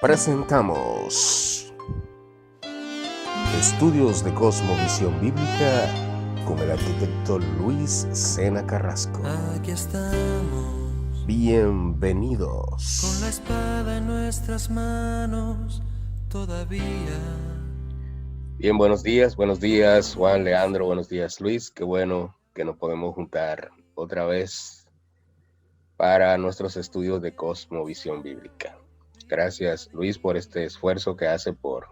Presentamos Estudios de Cosmovisión Bíblica con el arquitecto Luis Sena Carrasco. Aquí estamos, Bienvenidos. con la espada en nuestras manos todavía. Bien, buenos días Juan, Leandro, buenos días Luis. Qué bueno que nos podemos juntar otra vez para nuestros estudios de Cosmovisión Bíblica. Gracias Luis por este esfuerzo que hace por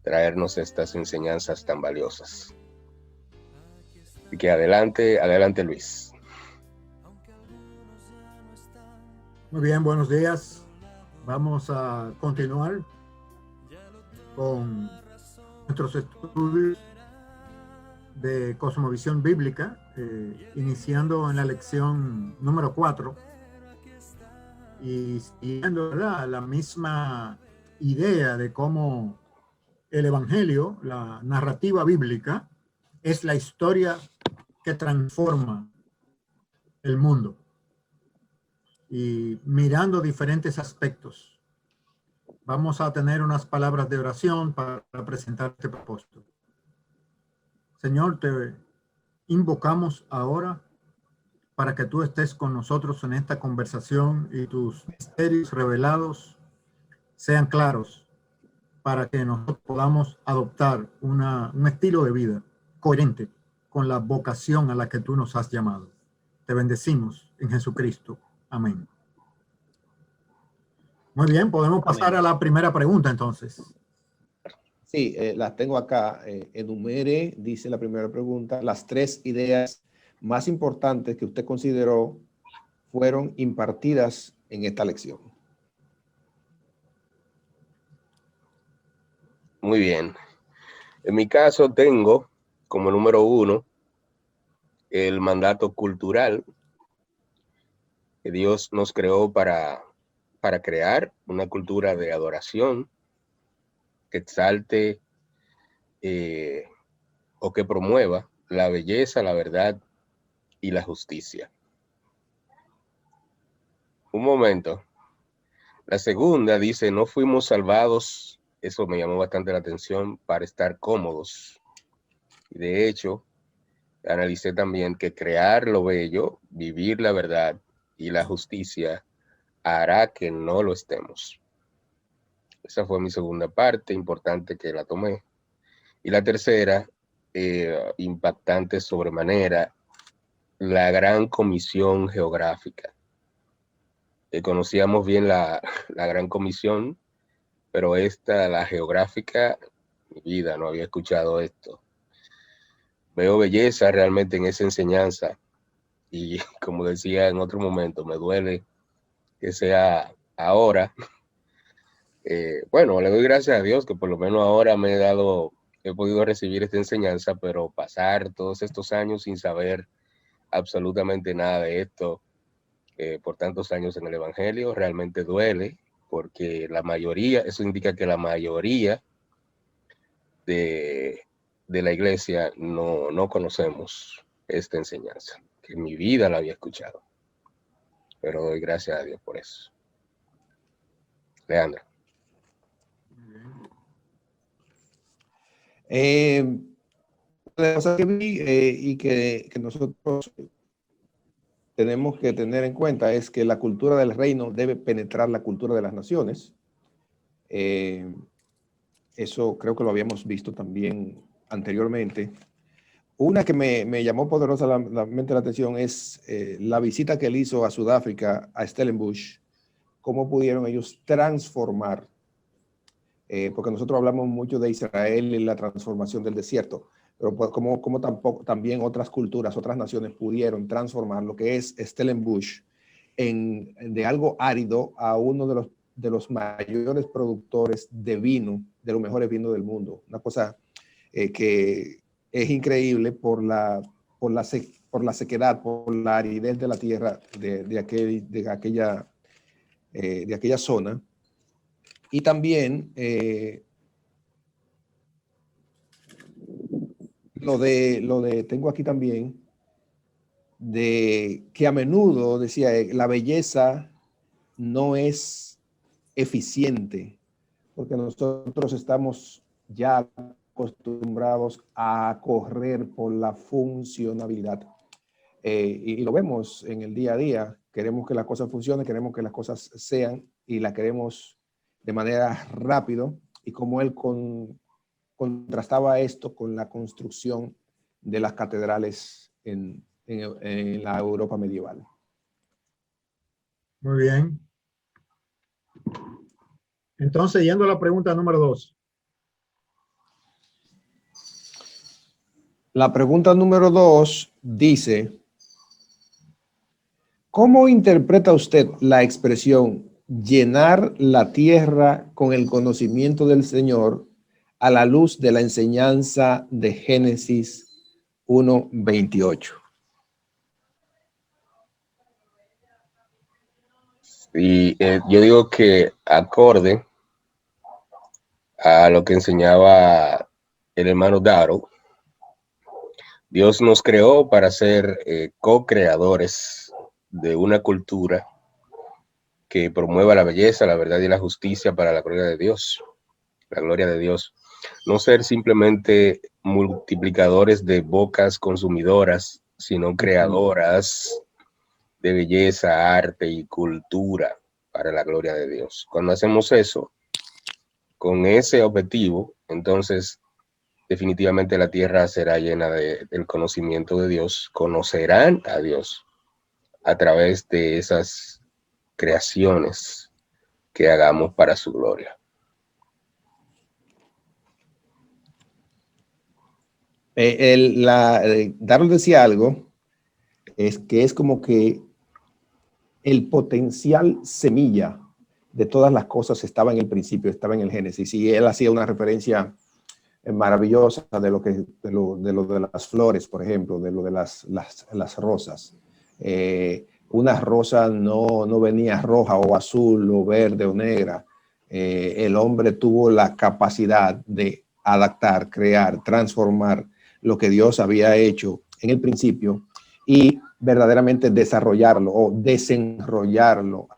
traernos estas enseñanzas tan valiosas. Así que adelante Luis. Muy bien, buenos días. Vamos a continuar con nuestros estudios de cosmovisión bíblica, iniciando en la lección número 4 y siguiendo la misma idea de cómo el Evangelio, la narrativa bíblica, es la historia que transforma el mundo. Y mirando diferentes aspectos, vamos a tener unas palabras de oración para presentar este propósito. Señor, te invocamos ahora para que tú estés con nosotros en esta conversación y tus misterios revelados sean claros para que nosotros podamos adoptar un estilo de vida coherente con la vocación a la que tú nos has llamado. Te bendecimos en Jesucristo. Amén. Muy bien, podemos pasar a la primera pregunta entonces. Sí, las tengo acá. Enumere, dice la primera pregunta, las 3 ideas más importantes que usted consideró fueron impartidas en esta lección. Muy bien. En mi caso tengo como número 1 el mandato cultural, que Dios nos creó para crear una cultura de adoración que exalte o que promueva la belleza, la verdad y la justicia. Un momento. La segunda dice, no fuimos salvados, eso me llamó bastante la atención, para estar cómodos. Y de hecho, analicé también que crear lo bello, vivir la verdad y la justicia hará que no lo estemos. Esa fue mi segunda parte, importante que la tomé. Y la tercera, impactante sobremanera, la gran comisión geográfica. Conocíamos bien la gran comisión, pero la geográfica, mi vida, no había escuchado esto. Veo belleza realmente en esa enseñanza y como decía en otro momento, me duele que sea ahora. Bueno, le doy gracias a Dios que por lo menos ahora he podido recibir esta enseñanza, pero pasar todos estos años sin saber absolutamente nada de esto, por tantos años en el Evangelio, realmente duele, porque eso indica que la mayoría de la iglesia no conocemos esta enseñanza, que en mi vida la había escuchado, pero doy gracias a Dios por eso. Leandro. La cosa que vi y que nosotros tenemos que tener en cuenta es que la cultura del reino debe penetrar la cultura de las naciones. Eso creo que lo habíamos visto también anteriormente. Una que me llamó poderosamente la atención es la visita que él hizo a Sudáfrica, a Stellenbosch, cómo pudieron ellos transformar, porque nosotros hablamos mucho de Israel y la transformación del desierto, pero pues como también otras culturas, otras naciones pudieron transformar lo que es Stellenbosch de algo árido a uno de los mayores productores de vino, de los mejores vinos del mundo. Una cosa que es increíble por la sequedad, por la aridez de la tierra de aquella zona. Y también tengo aquí también de que a menudo decía la belleza no es eficiente porque nosotros estamos ya acostumbrados a correr por la funcionabilidad. Y lo vemos en el día a día. Queremos que las cosas funcionen, queremos que las cosas sean y las queremos de manera rápido. Y como él contrastaba esto con la construcción de las catedrales en la Europa medieval. Muy bien. Entonces, yendo a la pregunta número 2. La pregunta número 2 dice, ¿cómo interpreta usted la expresión llenar la tierra con el conocimiento del Señor a la luz de la enseñanza de Génesis 1:28? Y yo digo que acorde a lo que enseñaba el hermano Darrow, Dios nos creó para ser co-creadores de una cultura que promueva la belleza, la verdad y la justicia para la gloria de Dios. La gloria de Dios. No ser simplemente multiplicadores de bocas consumidoras, sino creadoras de belleza, arte y cultura para la gloria de Dios. Cuando hacemos eso, con ese objetivo, entonces definitivamente la tierra será llena del conocimiento de Dios. Conocerán a Dios a través de esas creaciones que hagamos para su gloria. Darrell decía algo, es que es como que el potencial semilla de todas las cosas estaba en el principio, estaba en el Génesis, y él hacía una referencia maravillosa de lo de las flores, por ejemplo, de lo de las rosas. Una rosa no venía roja o azul o verde o negra. El hombre tuvo la capacidad de adaptar, crear, transformar lo que Dios había hecho en el principio y verdaderamente desarrollarlo o desenrollarlo,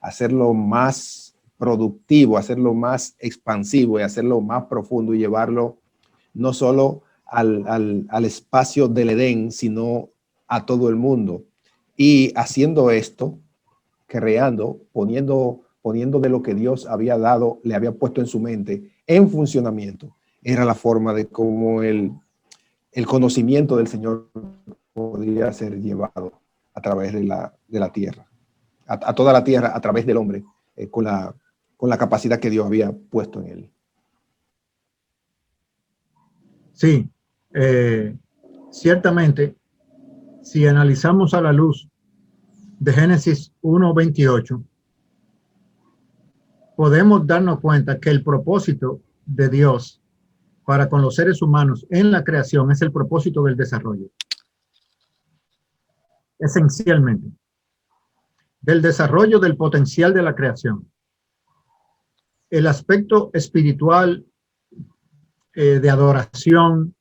hacerlo más productivo, hacerlo más expansivo y hacerlo más profundo y llevarlo no solo al espacio del Edén, sino a todo el mundo. Y haciendo esto, creando, poniendo de lo que Dios había dado, le había puesto en su mente, en funcionamiento, era la forma de cómo el conocimiento del Señor podía ser llevado a través de la tierra, a toda la tierra, a través del hombre, con la capacidad que Dios había puesto en él. Sí, ciertamente, si analizamos a la luz de Génesis 1:28, podemos darnos cuenta que el propósito de Dios para con los seres humanos en la creación es el propósito del desarrollo. Esencialmente, del desarrollo del potencial de la creación. El aspecto espiritual de adoración,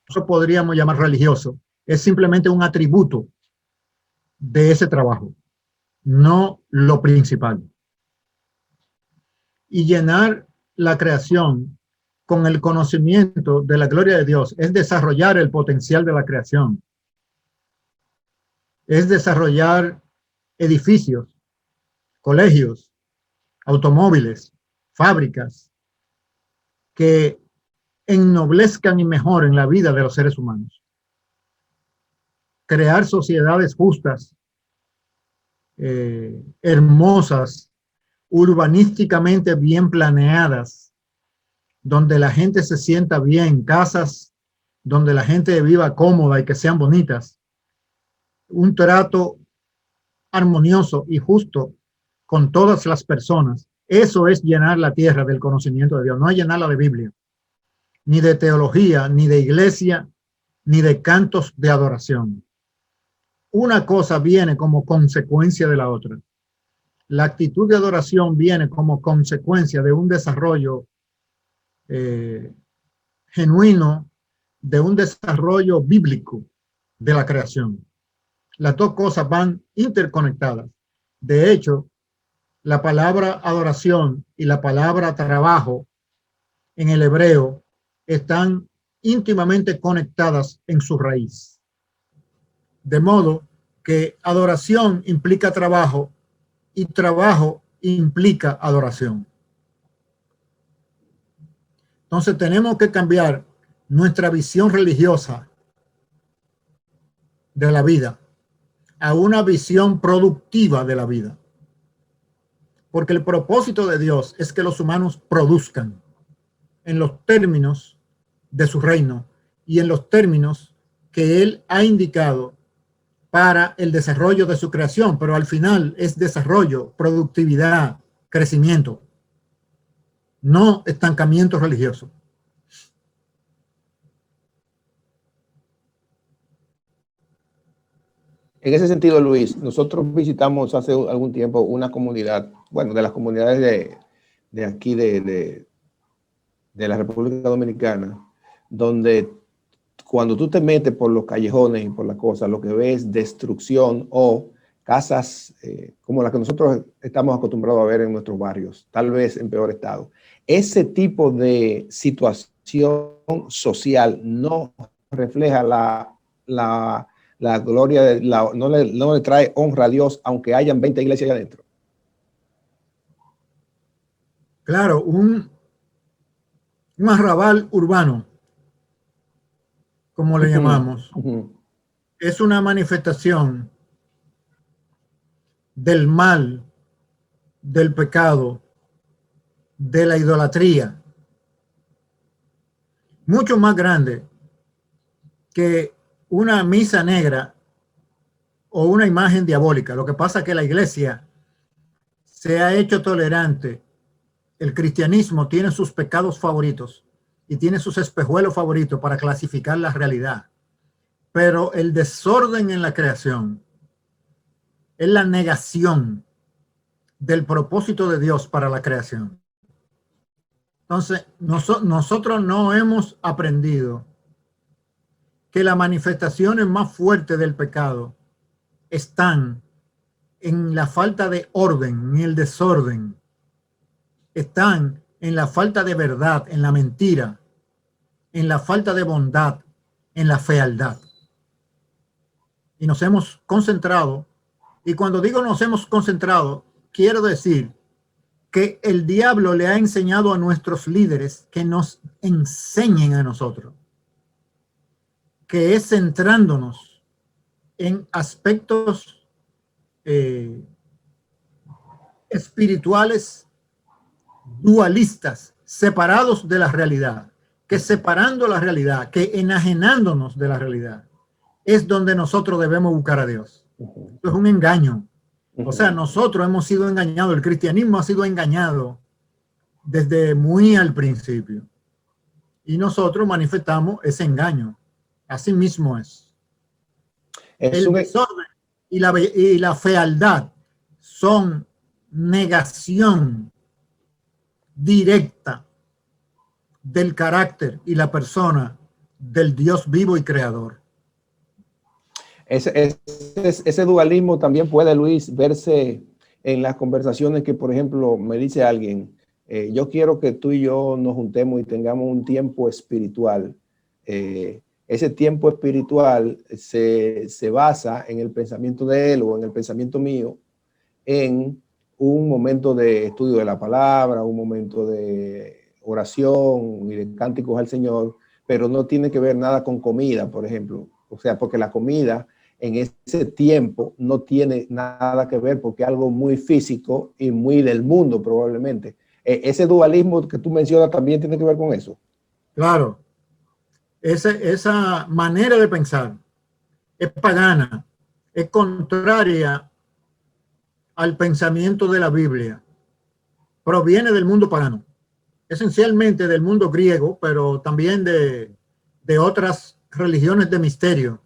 eso podríamos llamar religioso, es simplemente un atributo de ese trabajo, no lo principal. Y llenar la creación con el conocimiento de la gloria de Dios es desarrollar el potencial de la creación. Es desarrollar edificios, colegios, automóviles, fábricas, que ennoblezcan y mejoren la vida de los seres humanos. Crear sociedades justas, hermosas, urbanísticamente bien planeadas, donde la gente se sienta bien, casas donde la gente viva cómoda y que sean bonitas, un trato armonioso y justo con todas las personas. Eso es llenar la tierra del conocimiento de Dios, no es llenarla de Biblia, ni de teología, ni de iglesia, ni de cantos de adoración. Una cosa viene como consecuencia de la otra. La actitud de adoración viene como consecuencia de un desarrollo genuino, de un desarrollo bíblico de la creación. Las dos cosas van interconectadas. De hecho, la palabra adoración y la palabra trabajo en el hebreo están íntimamente conectadas en su raíz. De modo que adoración implica trabajo y trabajo implica adoración. Entonces tenemos que cambiar nuestra visión religiosa de la vida a una visión productiva de la vida. Porque el propósito de Dios es que los humanos produzcan en los términos de su reino y en los términos que Él ha indicado para el desarrollo de su creación, pero al final es desarrollo, productividad, crecimiento, no estancamiento religioso. En ese sentido, Luis, nosotros visitamos hace algún tiempo una comunidad, bueno, de las comunidades de aquí de la República Dominicana, donde cuando tú te metes por los callejones y por las cosas, lo que ves es destrucción o casas como las que nosotros estamos acostumbrados a ver en nuestros barrios, tal vez en peor estado. Ese tipo de situación social no refleja la gloria, no le trae honra a Dios, aunque hayan 20 iglesias allá adentro. Claro, un arrabal urbano, como le llamamos, es una manifestación del mal, del pecado, de la idolatría, mucho más grande que una misa negra o una imagen diabólica. Lo que pasa es que la iglesia se ha hecho tolerante. El cristianismo tiene sus pecados favoritos y tiene sus espejuelos favoritos para clasificar la realidad. Pero el desorden en la creación es la negación del propósito de Dios para la creación. Entonces, nosotros no hemos aprendido que las manifestaciones más fuertes del pecado están en la falta de orden, en el desorden. Están en la falta de verdad, en la mentira, en la falta de bondad, en la fealdad. Y nos hemos concentrado, y cuando digo nos hemos concentrado, quiero decir que el diablo le ha enseñado a nuestros líderes que nos enseñen a nosotros, que es centrándonos en aspectos espirituales dualistas, separados de la realidad, que separando la realidad, que enajenándonos de la realidad, es donde nosotros debemos buscar a Dios. Esto es un engaño. O sea, nosotros hemos sido engañados, el cristianismo ha sido engañado desde muy al principio. Y nosotros manifestamos ese engaño. Así mismo es. El desorden y la fealdad son negación directa del carácter y la persona del Dios vivo y creador. Ese dualismo también puede, Luis, verse en las conversaciones que, por ejemplo, me dice alguien, yo quiero que tú y yo nos juntemos y tengamos un tiempo espiritual. Ese tiempo espiritual se basa en el pensamiento de él o en el pensamiento mío, en un momento de estudio de la palabra, un momento de oración y de cánticos al Señor, pero no tiene que ver nada con comida, por ejemplo. O sea, porque la comida en ese tiempo no tiene nada que ver porque es algo muy físico y muy del mundo probablemente. Ese dualismo que tú mencionas también tiene que ver con eso. Claro. Esa manera de pensar es pagana, es contraria al pensamiento de la Biblia. Proviene del mundo pagano, esencialmente del mundo griego, pero también de otras religiones de misterio,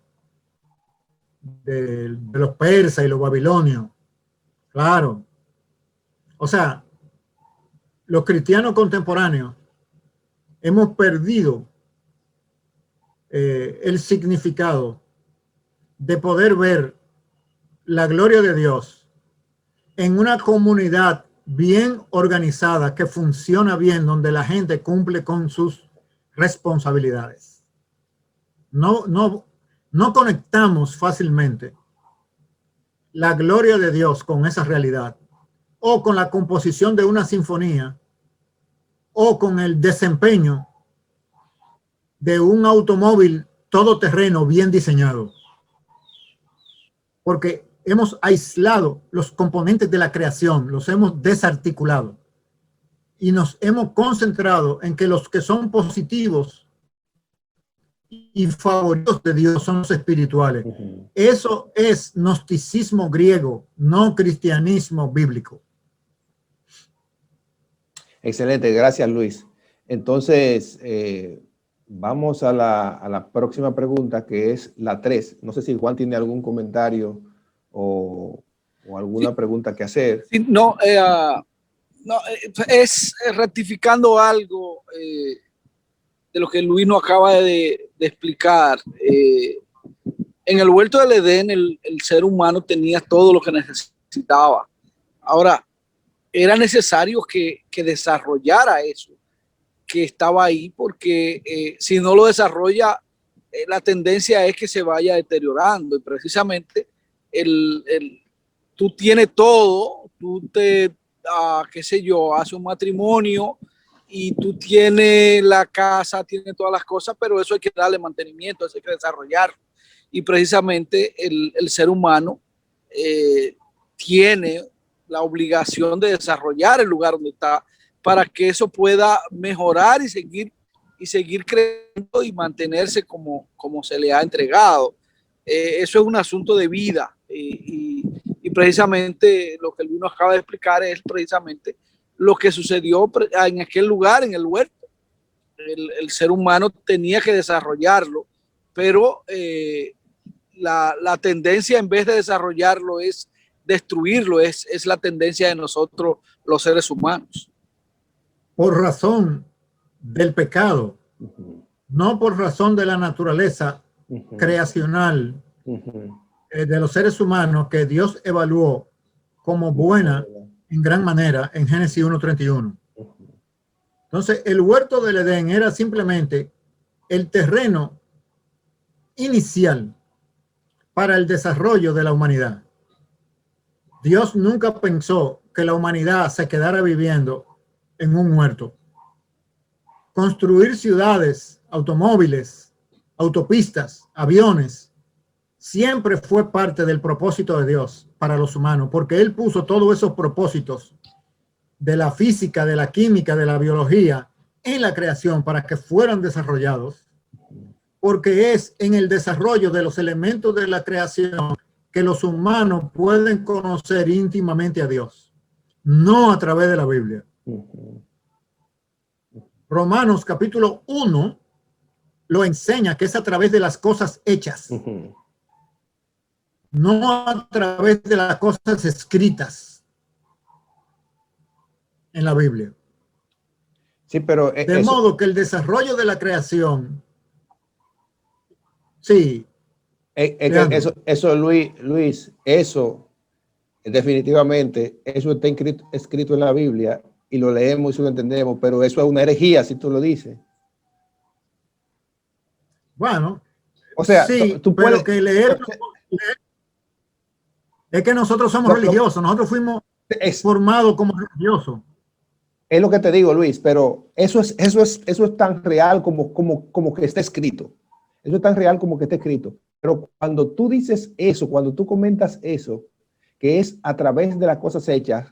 de los persas y los babilonios. Claro. O sea, los cristianos contemporáneos hemos perdido el significado de poder ver la gloria de Dios en una comunidad bien organizada, que funciona bien, donde la gente cumple con sus responsabilidades. No conectamos fácilmente la gloria de Dios con esa realidad, o con la composición de una sinfonía, o con el desempeño de un automóvil todoterreno bien diseñado. Porque hemos aislado los componentes de la creación, los hemos desarticulado y nos hemos concentrado en que los que son positivos y favoritos de Dios son los espirituales. Eso es gnosticismo griego, no cristianismo bíblico. Excelente, gracias Luis. Entonces, vamos a la próxima pregunta, que es la 3. No sé si Juan tiene algún comentario o alguna pregunta que hacer. Sí, no, es rectificando algo de lo que Luis nos acaba de explicar. En el huerto del Edén, el ser humano tenía todo lo que necesitaba. Ahora, era necesario que desarrollara eso que estaba ahí, porque si no lo desarrolla, la tendencia es que se vaya deteriorando. Y precisamente tú tienes todo, tú qué sé yo, haces un matrimonio y tú tienes la casa, tienes todas las cosas, pero eso hay que darle mantenimiento, eso hay que desarrollarlo. Y precisamente el ser humano tiene la obligación de desarrollar el lugar donde está, para que eso pueda mejorar y seguir creciendo y mantenerse como se le ha entregado. Eso es un asunto de vida, y precisamente lo que Luis nos acaba de explicar es precisamente lo que sucedió en aquel lugar, en el huerto. El ser humano tenía que desarrollarlo, pero la tendencia, en vez de desarrollarlo, es destruirlo. Es la tendencia de nosotros, los seres humanos. Por razón del pecado, no por razón de la naturaleza creacional de los seres humanos, que Dios evaluó como buena en gran manera en Génesis 1:31. Entonces, el huerto del Edén era simplemente el terreno inicial para el desarrollo de la humanidad. Dios nunca pensó que la humanidad se quedara viviendo en un huerto. Construir ciudades, automóviles, autopistas, aviones, siempre fue parte del propósito de Dios para los humanos, porque Él puso todos esos propósitos de la física, de la química, de la biología en la creación para que fueran desarrollados, porque es en el desarrollo de los elementos de la creación que los humanos pueden conocer íntimamente a Dios, no a través de la Biblia. Romanos capítulo 1 lo enseña, que es a través de las cosas hechas, no a través de las cosas escritas en la Biblia. Sí, pero de modo que el desarrollo de la creación, sí. Eso, Luis, eso definitivamente, eso está escrito en la Biblia y lo leemos y lo entendemos, pero eso es una herejía si tú lo dices. Bueno, o sea, sí, tú puedes, pero que leer es que nosotros somos religiosos, nosotros fuimos formados como religiosos. Es lo que te digo, Luis, pero eso es tan real como que está escrito. Eso es tan real como que está escrito. Pero cuando tú dices eso, cuando tú comentas eso, que es a través de las cosas hechas,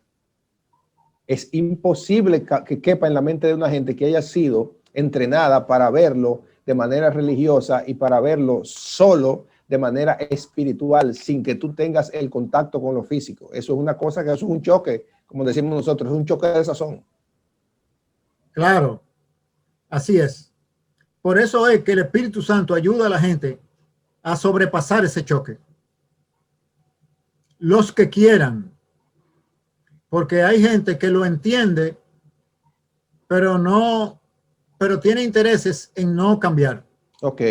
es imposible que quepa en la mente de una gente que haya sido entrenada para verlo de manera religiosa y para verlo solo de manera espiritual, sin que tú tengas el contacto con lo físico. Eso es una cosa que eso es un choque, como decimos nosotros, es un choque de sazón. Claro, así es. Por eso es que el Espíritu Santo ayuda a la gente a sobrepasar ese choque. Los que quieran, porque hay gente que lo entiende, pero tiene intereses en no cambiar. Ok.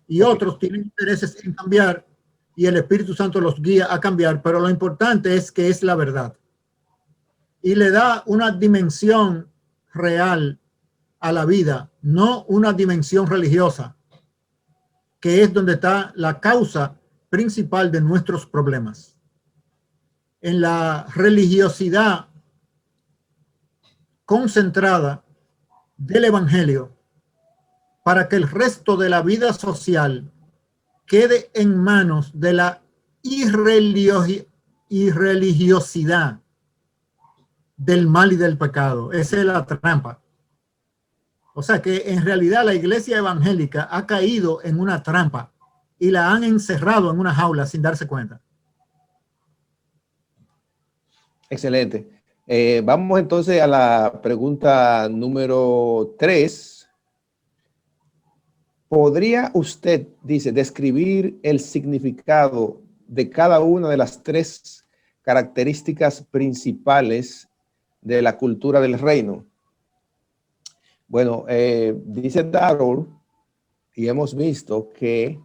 Y otros tienen intereses en cambiar y el Espíritu Santo los guía a cambiar, pero lo importante es que es la verdad. y le da una dimensión real a la vida, no una dimensión religiosa, que es donde está la causa principal de nuestros problemas. En la religiosidad concentrada del evangelio, para que el resto de la vida social quede en manos de la irreligiosidad del mal y del pecado. Esa es la trampa. O sea que en realidad la iglesia evangélica ha caído en una trampa y la han encerrado en una jaula sin darse cuenta. Excelente. Vamos entonces a la pregunta número 3. ¿Podría usted, dice, describir el significado de cada una de las 3 características principales de la cultura del reino? Bueno, dice Darrell, y hemos visto que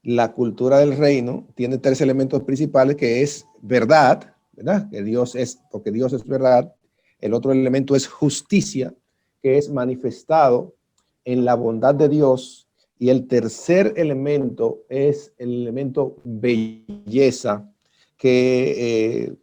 la cultura del reino tiene 3 elementos principales, que es verdad, ¿verdad? Que Dios es, porque Dios es verdad. El otro elemento es justicia, que es manifestado en la bondad de Dios. Y el tercer elemento es el elemento belleza, que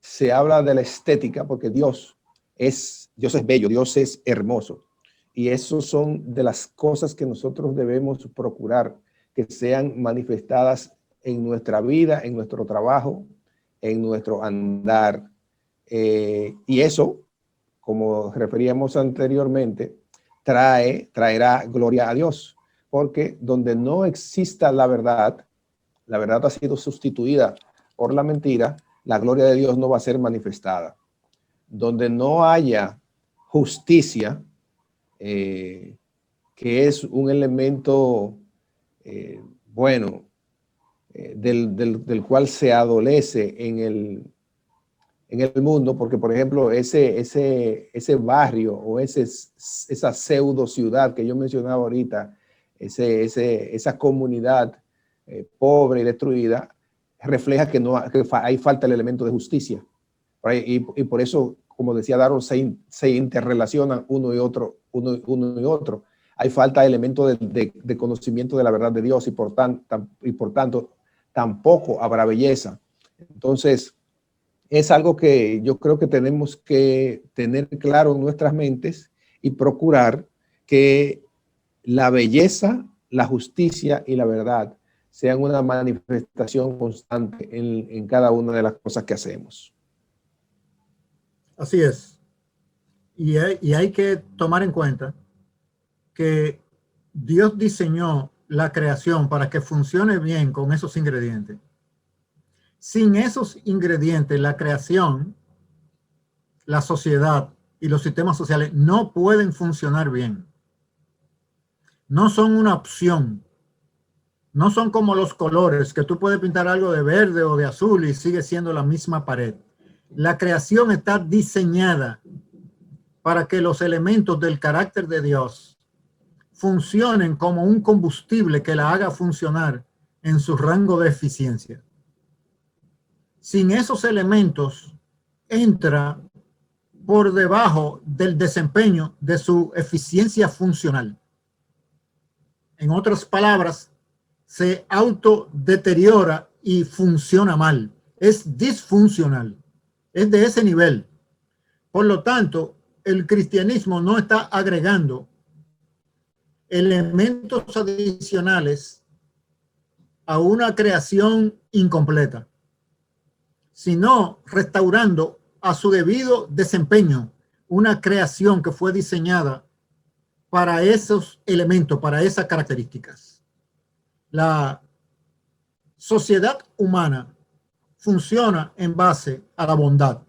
se habla de la estética, porque Dios es bello, Dios es hermoso. Y eso son de las cosas que nosotros debemos procurar, que sean manifestadas en nuestra vida, en nuestro trabajo, en nuestro andar. Y eso, como referíamos anteriormente, traerá gloria a Dios, porque donde no exista la verdad ha sido sustituida por la mentira, la gloria de Dios no va a ser manifestada. Donde no haya justicia, que es un elemento del cual se adolece en el mundo, porque por ejemplo ese barrio o esa pseudo ciudad que yo mencionaba ahorita, esa comunidad pobre y destruida, refleja que hay falta el elemento de justicia. Y por eso, como decía Darrell, se interrelacionan uno y otro. Hay falta de elemento de conocimiento de la verdad de Dios, y por tanto tampoco habrá belleza. Entonces, es algo que yo creo que tenemos que tener claro en nuestras mentes y procurar que la belleza, la justicia y la verdad sean una manifestación constante en cada una de las cosas que hacemos. Así es. Y hay que tomar en cuenta que Dios diseñó la creación para que funcione bien con esos ingredientes. Sin esos ingredientes, la creación, la sociedad y los sistemas sociales no pueden funcionar bien. No son una opción. No son como los colores, que tú puedes pintar algo de verde o de azul y sigue siendo la misma pared. La creación está diseñada para que los elementos del carácter de Dios funcionen como un combustible que la haga funcionar en su rango de eficiencia. Sin esos elementos, entra por debajo del desempeño de su eficiencia funcional. En otras palabras, se autodeteriora y funciona mal. Es disfuncional. Es de ese nivel. Por lo tanto, el cristianismo no está agregando elementos adicionales a una creación incompleta, sino restaurando a su debido desempeño una creación que fue diseñada para esos elementos, para esas características. La sociedad humana funciona en base a la bondad.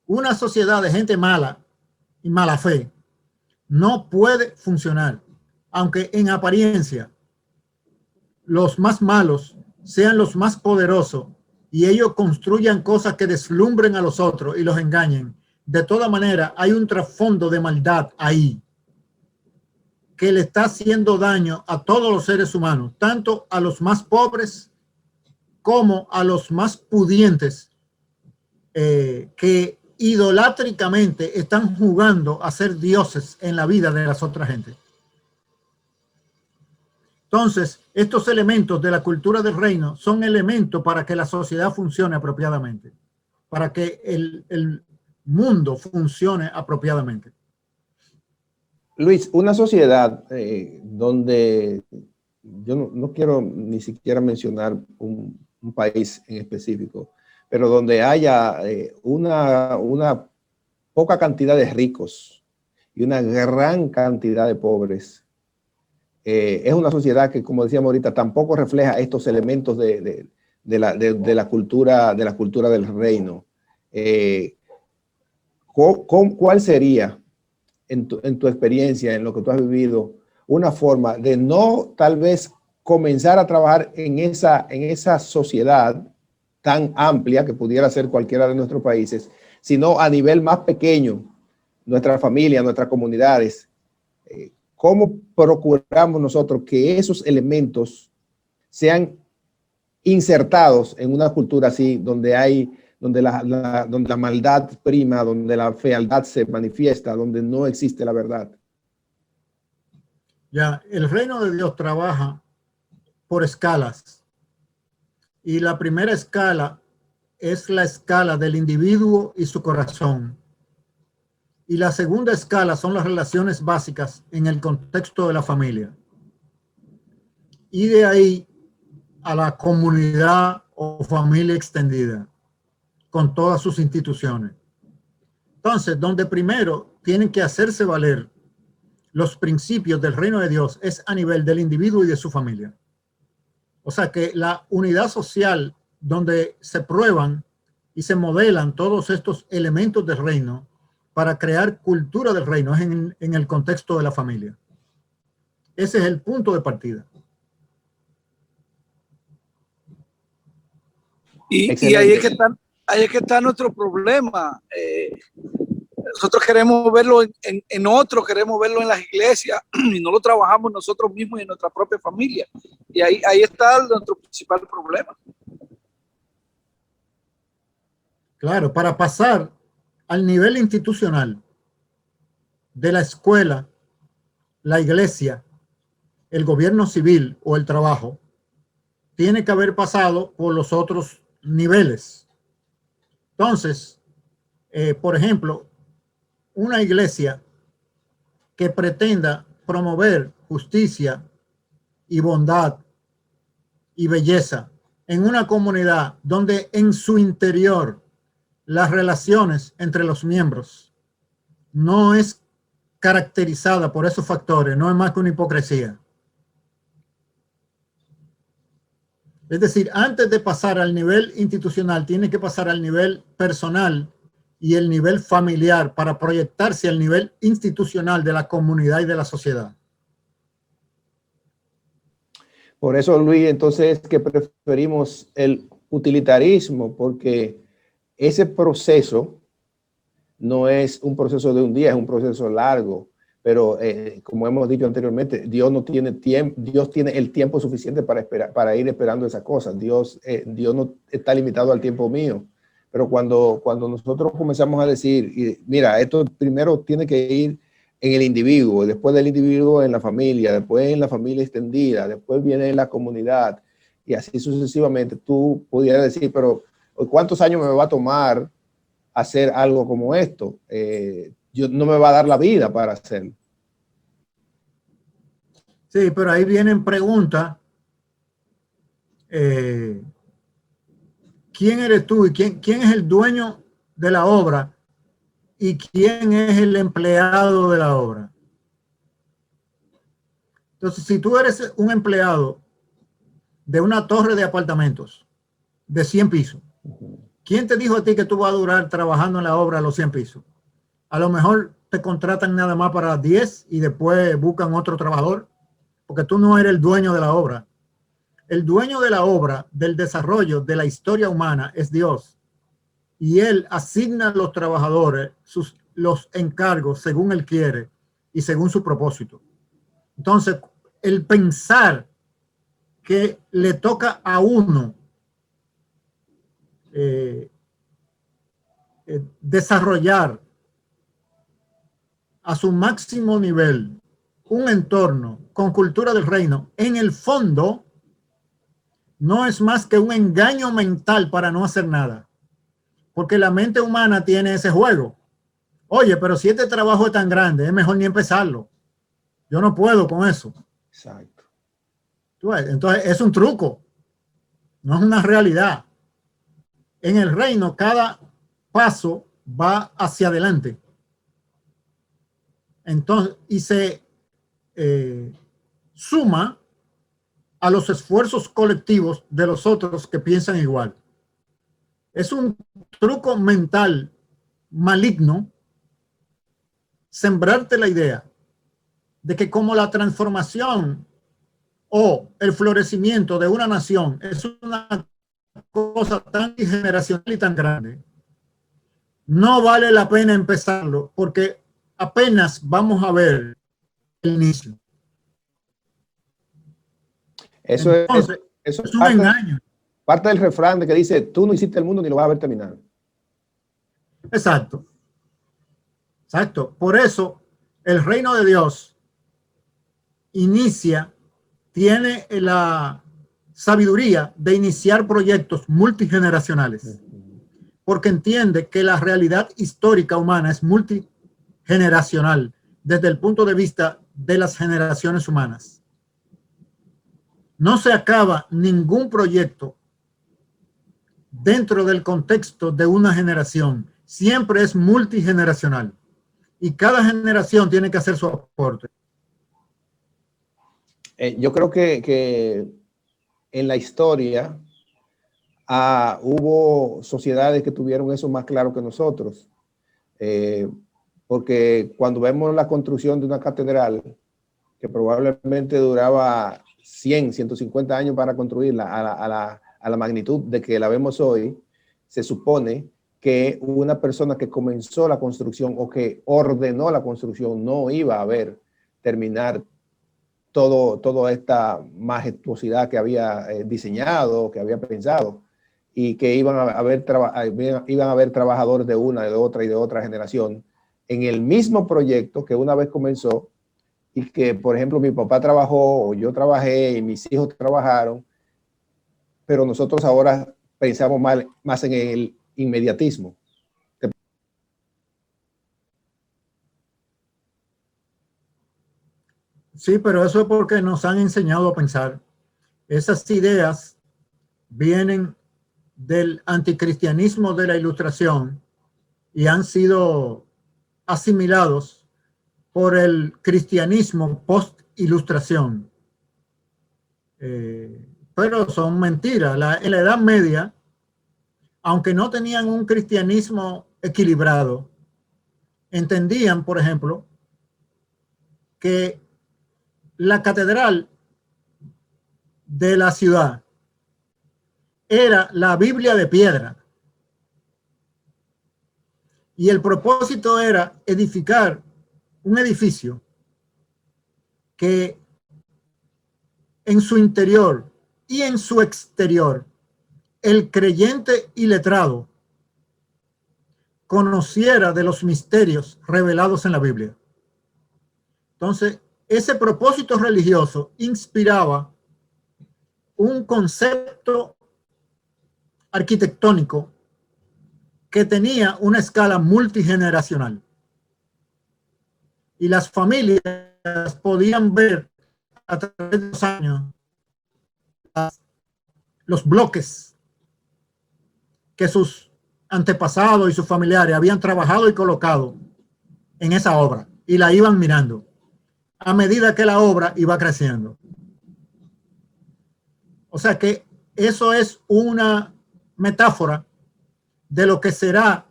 Una sociedad de gente mala y mala fe no puede funcionar, aunque en apariencia los más malos sean los más poderosos y ellos construyan cosas que deslumbren a los otros y los engañen. De toda manera, hay un trasfondo de maldad ahí que le está haciendo daño a todos los seres humanos, tanto a los más pobres como a los más pudientes que idolátricamente están jugando a ser dioses en la vida de las otras gentes. Entonces, estos elementos de la cultura del reino son elementos para que la sociedad funcione apropiadamente, para que el mundo funcione apropiadamente. Luis, una sociedad donde yo no quiero ni siquiera mencionar un país en específico, pero donde haya una poca cantidad de ricos y una gran cantidad de pobres, es una sociedad que, como decíamos ahorita, tampoco refleja estos elementos de la cultura del reino. ¿Cuál sería, en tu experiencia, en lo que tú has vivido, una forma de no tal vez comenzar a trabajar en esa sociedad tan amplia que pudiera ser cualquiera de nuestros países, sino a nivel más pequeño, nuestra familia, nuestras comunidades? ¿Cómo procuramos nosotros que esos elementos sean insertados en una cultura así, donde la maldad prima, donde la fealdad se manifiesta, donde no existe la verdad? Ya, el reino de Dios trabaja por escalas. Y la primera escala es la escala del individuo y su corazón. Y la segunda escala son las relaciones básicas en el contexto de la familia. Y de ahí a la comunidad o familia extendida, con todas sus instituciones. Entonces, donde primero tienen que hacerse valer los principios del reino de Dios es a nivel del individuo y de su familia. O sea que la unidad social donde se prueban y se modelan todos estos elementos del reino para crear cultura del reino es en el contexto de la familia. Ese es el punto de partida. Y ahí es que está nuestro problema. Nosotros queremos verlo en otros, queremos verlo en las iglesias y no lo trabajamos nosotros mismos y en nuestra propia familia. Y ahí está nuestro principal problema. Claro, para pasar al nivel institucional de la escuela, la iglesia, el gobierno civil o el trabajo, tiene que haber pasado por los otros niveles. Entonces, por ejemplo, una iglesia que pretenda promover justicia y bondad y belleza en una comunidad donde en su interior las relaciones entre los miembros no es caracterizada por esos factores, no es más que una hipocresía. Es decir, antes de pasar al nivel institucional, tiene que pasar al nivel personal y el nivel familiar para proyectarse al nivel institucional de la comunidad y de la sociedad. Por eso, Luis, entonces es que preferimos el utilitarismo, porque ese proceso no es un proceso de un día, es un proceso largo. Pero como hemos dicho anteriormente, Dios no tiene tiempo, Dios tiene el tiempo suficiente para ir esperando esas cosas. Dios no está limitado al tiempo mío. Pero cuando nosotros comenzamos a decir, mira, esto primero tiene que ir en el individuo, después del individuo en la familia, después en la familia extendida, después viene en la comunidad, y así sucesivamente, tú pudieras decir, pero ¿cuántos años me va a tomar hacer algo como esto? No me va a dar la vida para hacerlo. Sí, pero ahí vienen preguntas. ¿Quién eres tú y quién es el dueño de la obra y quién es el empleado de la obra? Entonces, si tú eres un empleado de una torre de apartamentos de 100 pisos, ¿quién te dijo a ti que tú vas a durar trabajando en la obra a los 100 pisos? A lo mejor te contratan nada más para 10 y después buscan otro trabajador, porque tú no eres el dueño de la obra. El dueño de la obra, del desarrollo de la historia humana es Dios. Y Él asigna a los trabajadores los encargos según Él quiere y según su propósito. Entonces, el pensar que le toca a uno desarrollar a su máximo nivel un entorno con cultura del reino, en el fondo no es más que un engaño mental para no hacer nada. Porque la mente humana tiene ese juego. Oye, pero si este trabajo es tan grande, es mejor ni empezarlo. Yo no puedo con eso. Exacto. Entonces es un truco, no es una realidad. En el reino cada paso va hacia adelante. Entonces, y se suma a los esfuerzos colectivos de los otros que piensan igual. Es un truco mental maligno sembrarte la idea de que como la transformación o el florecimiento de una nación es una cosa tan generacional y tan grande, no vale la pena empezarlo porque apenas vamos a ver el inicio. Eso Entonces, es un engaño. Parte del refrán de que dice, tú no hiciste el mundo ni lo vas a ver terminar. Exacto. Exacto. Por eso, el reino de Dios tiene la sabiduría de iniciar proyectos multigeneracionales, porque entiende que la realidad histórica humana es multigeneracional desde el punto de vista de las generaciones humanas. No se acaba ningún proyecto dentro del contexto de una generación. Siempre es multigeneracional y cada generación tiene que hacer su aporte. Yo creo que en la historia hubo sociedades que tuvieron eso más claro que nosotros. Porque cuando vemos la construcción de una catedral, que probablemente duraba 100, 150 años para construirla a la magnitud de que la vemos hoy, se supone que una persona que comenzó la construcción o que ordenó la construcción no iba a ver terminar toda esta majestuosidad que había diseñado, que había pensado, y que iban a haber trabajadores de una, de otra y de otra generación en el mismo proyecto que una vez comenzó y que, por ejemplo, mi papá trabajó o yo trabajé y mis hijos trabajaron, pero nosotros ahora pensamos más en el inmediatismo. Sí, pero eso es porque nos han enseñado a pensar. Esas ideas vienen del anticristianismo de la Ilustración y han sido asimilados por el cristianismo post-Ilustración. Pero son mentiras. En la Edad Media, aunque no tenían un cristianismo equilibrado, entendían, por ejemplo, que la catedral de la ciudad era la Biblia de piedra. Y el propósito era edificar un edificio que en su interior y en su exterior el creyente iletrado conociera de los misterios revelados en la Biblia. Entonces, ese propósito religioso inspiraba un concepto arquitectónico que tenía una escala multigeneracional. Y las familias podían ver a través de los años los bloques que sus antepasados y sus familiares habían trabajado y colocado en esa obra y la iban mirando a medida que la obra iba creciendo. O sea que eso es una metáfora de lo que será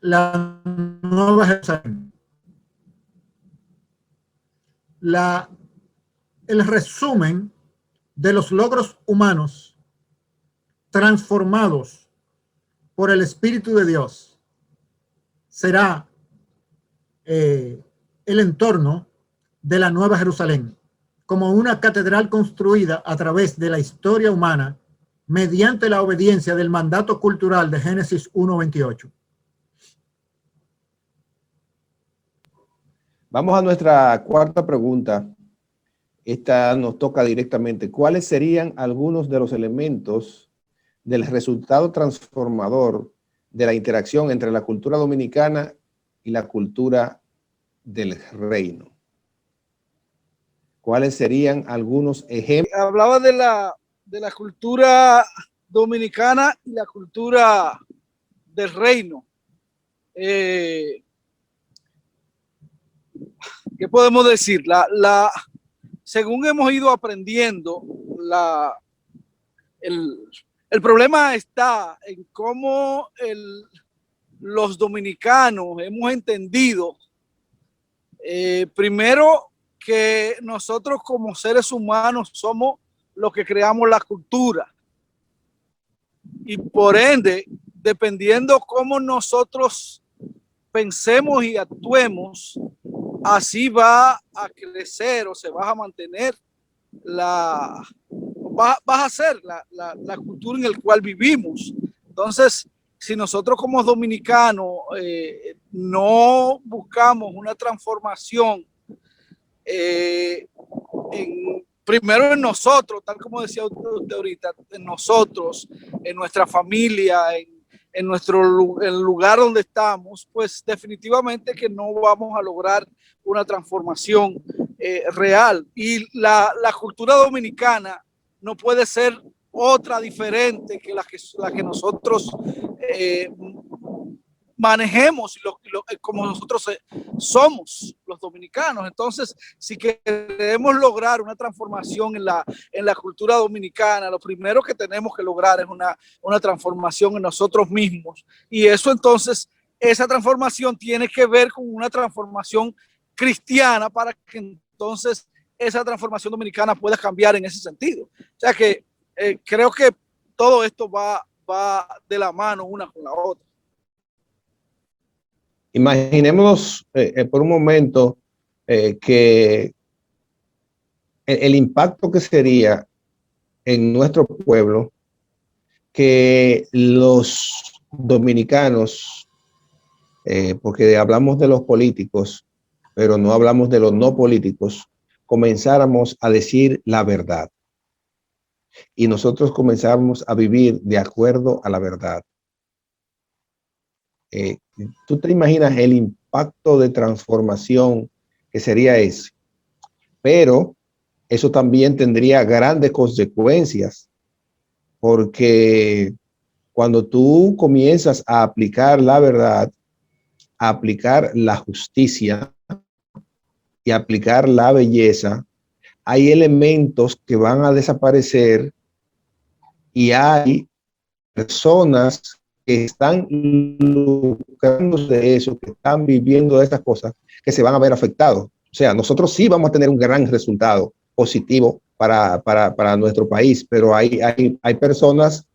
la Nueva Jerusalén. El resumen de los logros humanos transformados por el Espíritu de Dios será el entorno de la Nueva Jerusalén, como una catedral construida a través de la historia humana mediante la obediencia del mandato cultural de Génesis 1:28. Vamos a nuestra cuarta pregunta. Esta nos toca directamente. ¿Cuáles serían algunos de los elementos del resultado transformador de la interacción entre la cultura dominicana y la cultura del reino? ¿Cuáles serían algunos ejemplos? Hablaba de la cultura dominicana y la cultura del reino. ¿Qué podemos decir? Según hemos ido aprendiendo, el problema está en cómo los dominicanos hemos entendido, primero, que nosotros como seres humanos somos los que creamos la cultura. Y por ende, dependiendo cómo nosotros pensemos y actuemos, así va a crecer o se va a mantener va a ser la cultura en la cual vivimos. Entonces, si nosotros como dominicanos no buscamos una transformación primero en nosotros, tal como decía usted ahorita, en nosotros, en nuestra familia, en el lugar donde estamos, pues definitivamente que no vamos a lograr una transformación real. Y la cultura dominicana no puede ser otra diferente que la que nosotros manejemos como nosotros somos los dominicanos. Entonces, si queremos lograr una transformación en la cultura dominicana, lo primero que tenemos que lograr es una transformación en nosotros mismos. Y eso entonces, esa transformación tiene que ver con una transformación cristiana para que entonces esa transformación dominicana pueda cambiar en ese sentido. O sea que creo que todo esto va de la mano una con la otra. Imaginémonos por un momento que el impacto que sería en nuestro pueblo que los dominicanos, porque hablamos de los políticos, pero no hablamos de los no políticos, comenzáramos a decir la verdad. Y nosotros comenzamos a vivir de acuerdo a la verdad. ¿Tú te imaginas el impacto de transformación que sería ese? Pero eso también tendría grandes consecuencias, porque cuando tú comienzas a aplicar la verdad, a aplicar la justicia y a aplicar la belleza, hay elementos que van a desaparecer y hay personas que están lucrándose de eso, que están viviendo de estas cosas, que se van a ver afectados. O sea, nosotros sí vamos a tener un gran resultado positivo para nuestro país, pero hay personas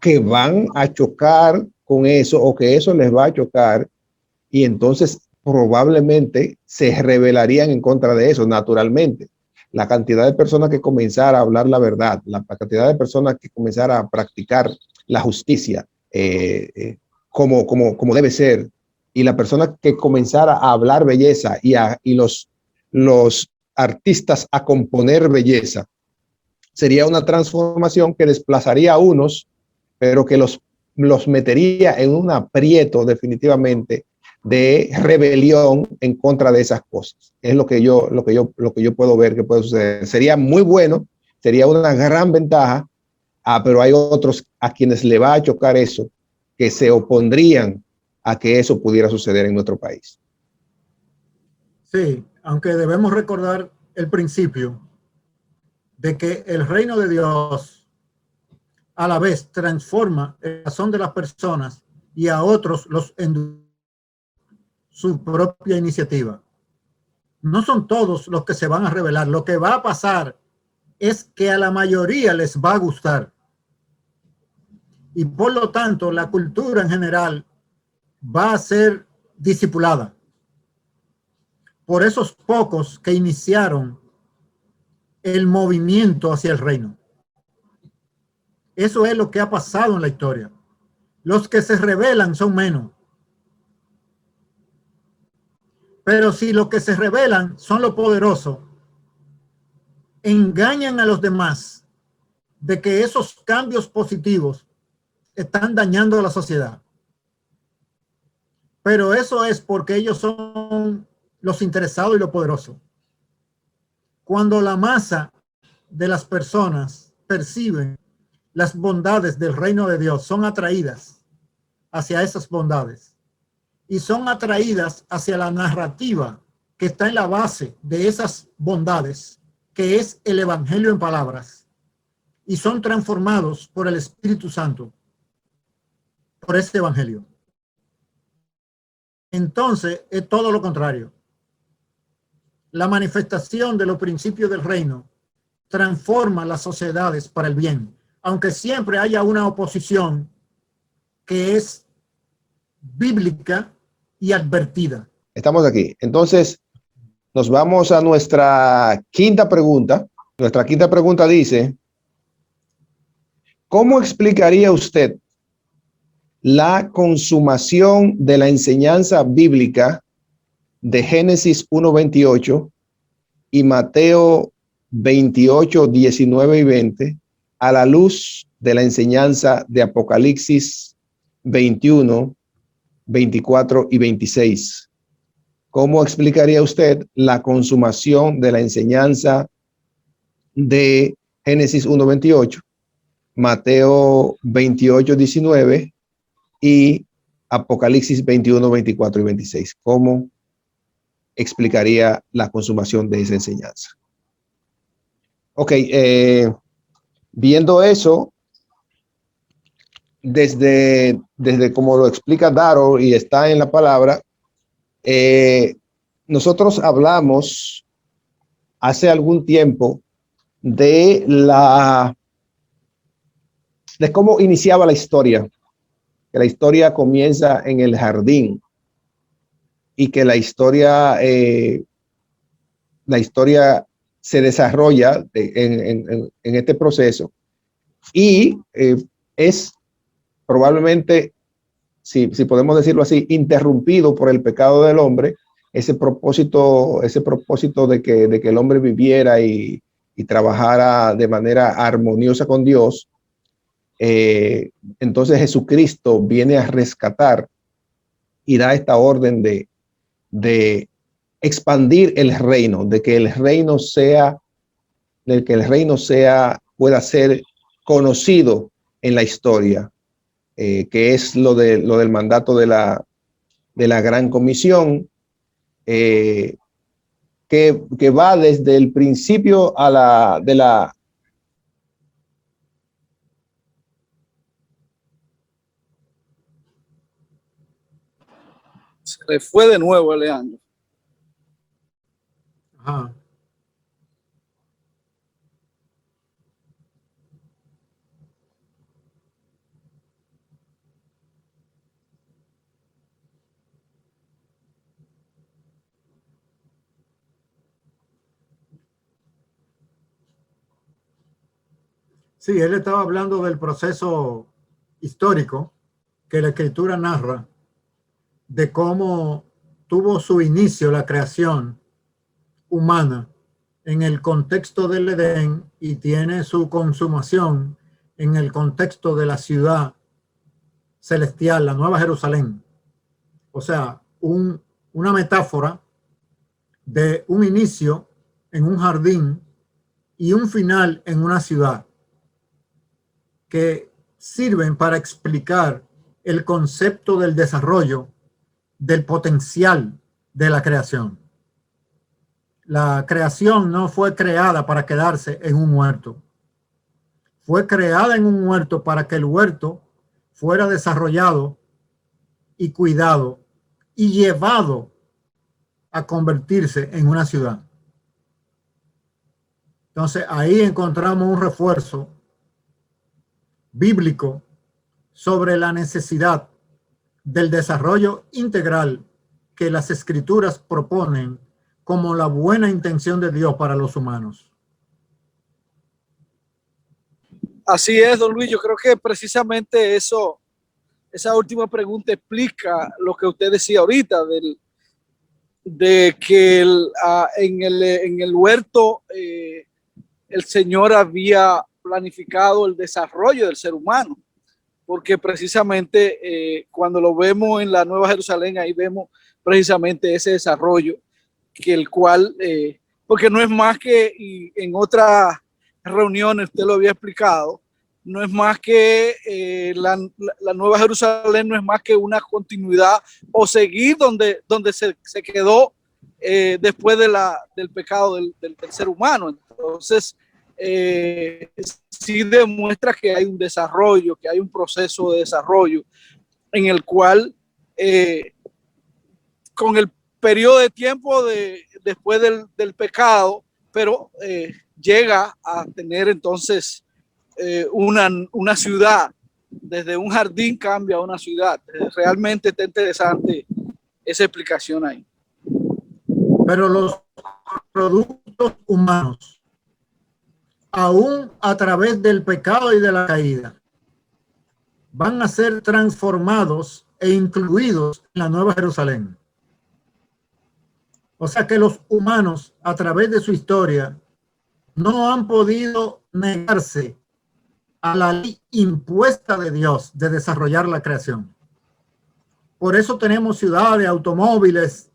que van a chocar con eso o que eso les va a chocar y entonces probablemente se rebelarían en contra de eso naturalmente. La cantidad de personas que comenzara a hablar la verdad, la cantidad de personas que comenzara a practicar la justicia como debe ser, y la persona que comenzara a hablar belleza y los artistas a componer belleza, sería una transformación que desplazaría a unos, pero que los metería en un aprieto definitivamente de rebelión en contra de esas cosas. Es lo que yo puedo ver que puede suceder. Sería muy bueno, sería una gran ventaja, pero hay otros a quienes le va a chocar eso, que se opondrían a que eso pudiera suceder en nuestro país. Sí, aunque debemos recordar el principio de que el reino de Dios a la vez transforma el corazón de las personas y a otros los endurece su propia iniciativa. No son todos los que se van a rebelar. Lo que va a pasar es que a la mayoría les va a gustar. Y por lo tanto, la cultura en general va a ser discipulada por esos pocos que iniciaron el movimiento hacia el reino. Eso es lo que ha pasado en la historia. Los que se rebelan son menos. Pero si lo que se rebelan son los poderosos, engañan a los demás de que esos cambios positivos están dañando a la sociedad. Pero eso es porque ellos son los interesados y los poderosos. Cuando la masa de las personas perciben las bondades del reino de Dios, son atraídas hacia esas bondades y son atraídas hacia la narrativa que está en la base de esas bondades, que es el evangelio en palabras, y son transformados por el Espíritu Santo, por este evangelio. Entonces es todo lo contrario. La manifestación de los principios del reino transforma las sociedades para el bien, aunque siempre haya una oposición que es bíblica y advertida. Estamos aquí. Entonces, nos vamos a nuestra quinta pregunta. Nuestra quinta pregunta dice, ¿cómo explicaría usted la consumación de la enseñanza bíblica de Génesis 1:28 y Mateo 28, 19 y 20 a la luz de la enseñanza de Apocalipsis 21, 24 y 26? ¿Cómo explicaría usted la consumación de la enseñanza de Génesis 1:28, Mateo 28, 19 y Apocalipsis 21, 24 y 26? ¿Cómo explicaría la consumación de esa enseñanza? Ok, viendo eso, desde como lo explica Darrell y está en la palabra, nosotros hablamos hace algún tiempo de cómo iniciaba la historia, que la historia comienza en el jardín y que la historia se desarrolla en este proceso y es probablemente, si podemos decirlo así, interrumpido por el pecado del hombre, ese propósito de que el hombre viviera y trabajara de manera armoniosa con Dios. Entonces Jesucristo viene a rescatar y da esta orden de expandir el reino, de que el reino pueda ser conocido en la historia, que es lo del mandato de la Gran Comisión, que va desde el principio Se le fue de nuevo, Alejandro. Ajá. Sí, él estaba hablando del proceso histórico que la Escritura narra, de cómo tuvo su inicio la creación humana en el contexto del Edén y tiene su consumación en el contexto de la ciudad celestial, la Nueva Jerusalén. O sea, una metáfora de un inicio en un jardín y un final en una ciudad, que sirven para explicar el concepto del desarrollo del potencial de la creación. La creación no fue creada para quedarse en un huerto. Fue creada en un huerto para que el huerto fuera desarrollado y cuidado y llevado a convertirse en una ciudad. Entonces ahí encontramos un refuerzo bíblico sobre la necesidad del desarrollo integral que las Escrituras proponen como la buena intención de Dios para los humanos. Así es, don Luis. Yo creo que precisamente eso, esa última pregunta explica lo que usted decía ahorita de que en el huerto el Señor había planificado el desarrollo del ser humano, porque precisamente cuando lo vemos en la Nueva Jerusalén, ahí vemos precisamente ese desarrollo, que el cual, porque no es más que, y en otras reuniones usted lo había explicado, no es más que la Nueva Jerusalén no es más que una continuidad o seguir donde se quedó después del pecado del ser humano. Entonces, sí demuestra que hay un desarrollo, que hay un proceso de desarrollo en el cual con el periodo de tiempo después del pecado, pero llega a tener entonces una ciudad, desde un jardín cambia a una ciudad. Realmente está interesante esa explicación ahí. Pero los productos humanos, aún a través del pecado y de la caída, van a ser transformados e incluidos en la Nueva Jerusalén. O sea que los humanos, a través de su historia, no han podido negarse a la ley impuesta de Dios de desarrollar la creación. Por eso tenemos ciudades, automóviles,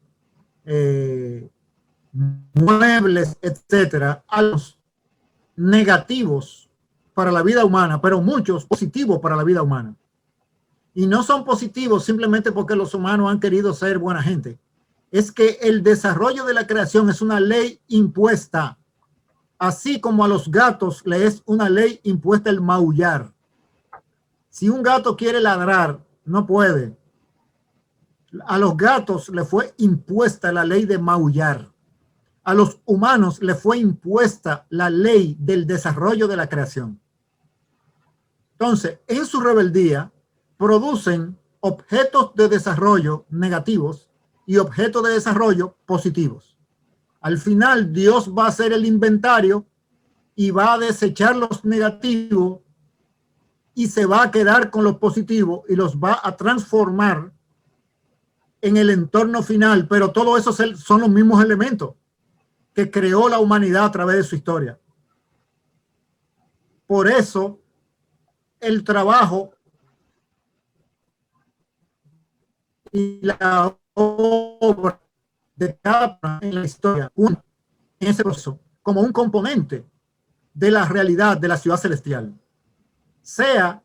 muebles, etcétera, algo negativos para la vida humana, pero muchos positivos para la vida humana. Y no son positivos simplemente porque los humanos han querido ser buena gente. Es que el desarrollo de la creación es una ley impuesta, así como a los gatos le es una ley impuesta el maullar. Si un gato quiere ladrar, no puede. A los gatos le fue impuesta la ley de maullar. A los humanos le fue impuesta la ley del desarrollo de la creación. Entonces, en su rebeldía, producen objetos de desarrollo negativos y objetos de desarrollo positivos. Al final, Dios va a hacer el inventario y va a desechar los negativos y se va a quedar con los positivos y los va a transformar en el entorno final. Pero todo eso son los mismos elementos que creó la humanidad a través de su historia. Por eso, el trabajo y la obra de cada en la historia, en ese proceso, como un componente de la realidad de la ciudad celestial, sea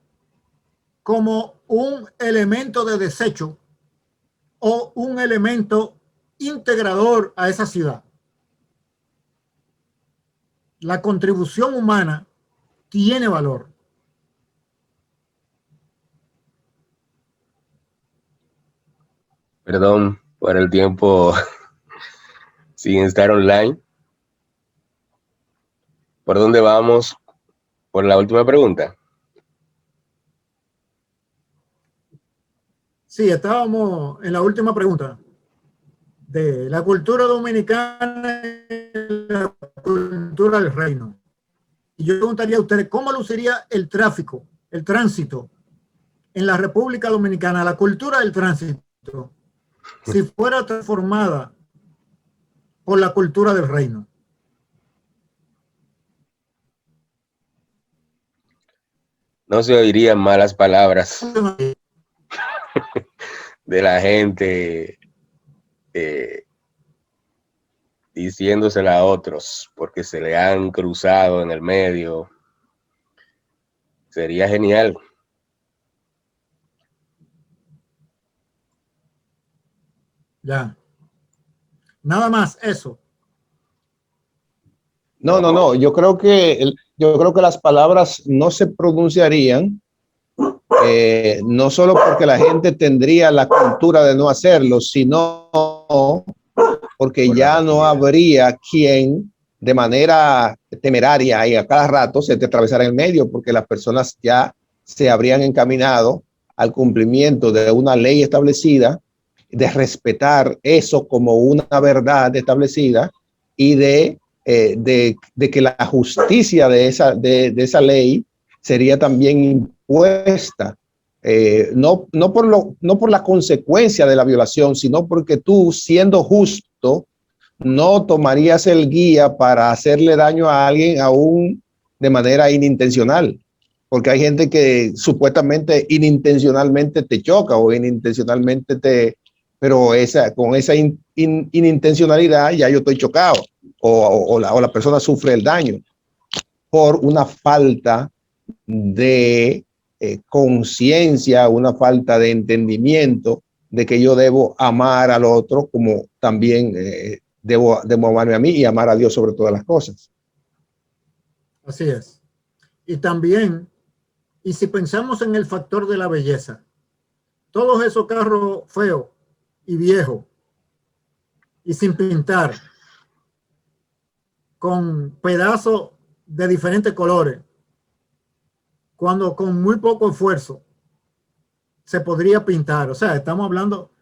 como un elemento de desecho o un elemento integrador a esa ciudad. La contribución humana tiene valor. Perdón por el tiempo sin estar online. ¿Por dónde vamos? Por la última pregunta. Sí, estábamos en la última pregunta de la cultura dominicana y la cultura del reino. Y yo preguntaría a ustedes, ¿cómo luciría el tráfico, el tránsito en la República Dominicana, la cultura del tránsito, si fuera transformada por la cultura del reino? No se oirían malas palabras de la gente diciéndosela a otros porque se le han cruzado en el medio. Sería genial. Ya. Nada más eso. No. Yo creo que las palabras no se pronunciarían, no solo porque la gente tendría la cultura de no hacerlo, sino porque ya no habría quien de manera temeraria y a cada rato se te atravesara en el medio, porque las personas ya se habrían encaminado al cumplimiento de una ley establecida, de respetar eso como una verdad establecida y de que la justicia de esa ley sería también impuesta No por la consecuencia de la violación, sino porque tú, siendo justo, no tomarías el guía para hacerle daño a alguien aún de manera inintencional. Porque hay gente que supuestamente inintencionalmente te choca o inintencionalmente pero con esa inintencionalidad ya yo estoy chocado o la persona sufre el daño por una falta de conciencia, una falta de entendimiento de que yo debo amar al otro como también debo amarme a mí y amar a Dios sobre todas las cosas. Así es. Y también, y si pensamos en el factor de la belleza, todos esos carros feos y viejos y sin pintar, con pedazos de diferentes colores, cuando con muy poco esfuerzo se podría pintar. O sea, estamos hablando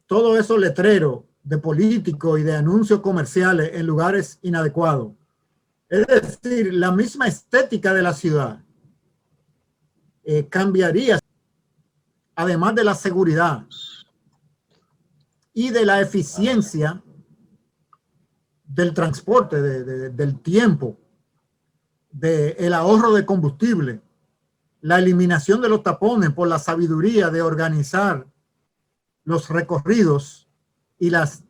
todos esos letreros de políticos y de anuncios comerciales en lugares inadecuados. Es decir, la misma estética de la ciudad cambiaría, además de la seguridad y de la eficiencia del transporte, del tiempo, del ahorro de combustible, la eliminación de los tapones por la sabiduría de organizar los recorridos y las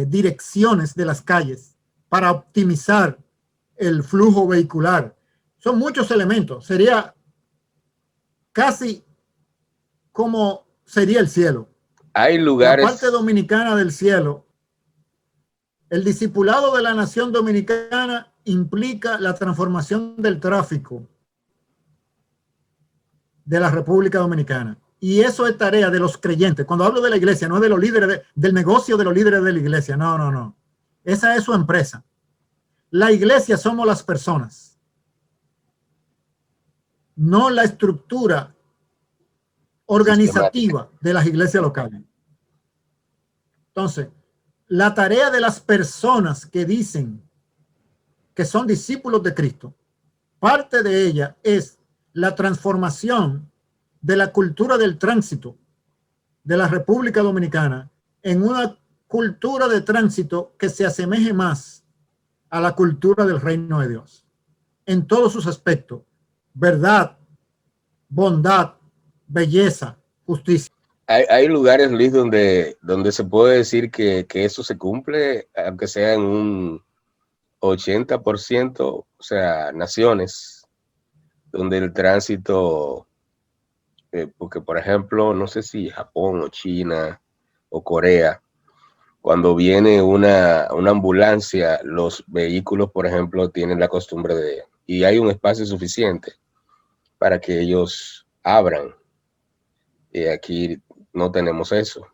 direcciones de las calles para optimizar el flujo vehicular. Son muchos elementos. Sería casi como sería el cielo. Hay lugares... La parte dominicana del cielo, el discipulado de la nación dominicana implica la transformación del tráfico de la República Dominicana. Y eso es tarea de los creyentes. Cuando hablo de la iglesia, no es de los líderes del negocio de los líderes de la iglesia. No, no, no. Esa es su empresa. La iglesia somos las personas, no la estructura organizativa de las iglesias locales. Entonces, la tarea de las personas que dicen que son discípulos de Cristo, parte de ella es la transformación de la cultura del tránsito de la República Dominicana en una cultura de tránsito que se asemeje más a la cultura del reino de Dios en todos sus aspectos: verdad, bondad, belleza, justicia. Hay lugares, Luis, donde se puede decir que eso se cumple, aunque sea en un 80%, o sea, naciones donde el tránsito, porque por ejemplo, no sé si Japón o China o Corea, cuando viene una ambulancia, los vehículos, por ejemplo, tienen la costumbre y hay un espacio suficiente para que ellos abran. Y aquí no tenemos eso.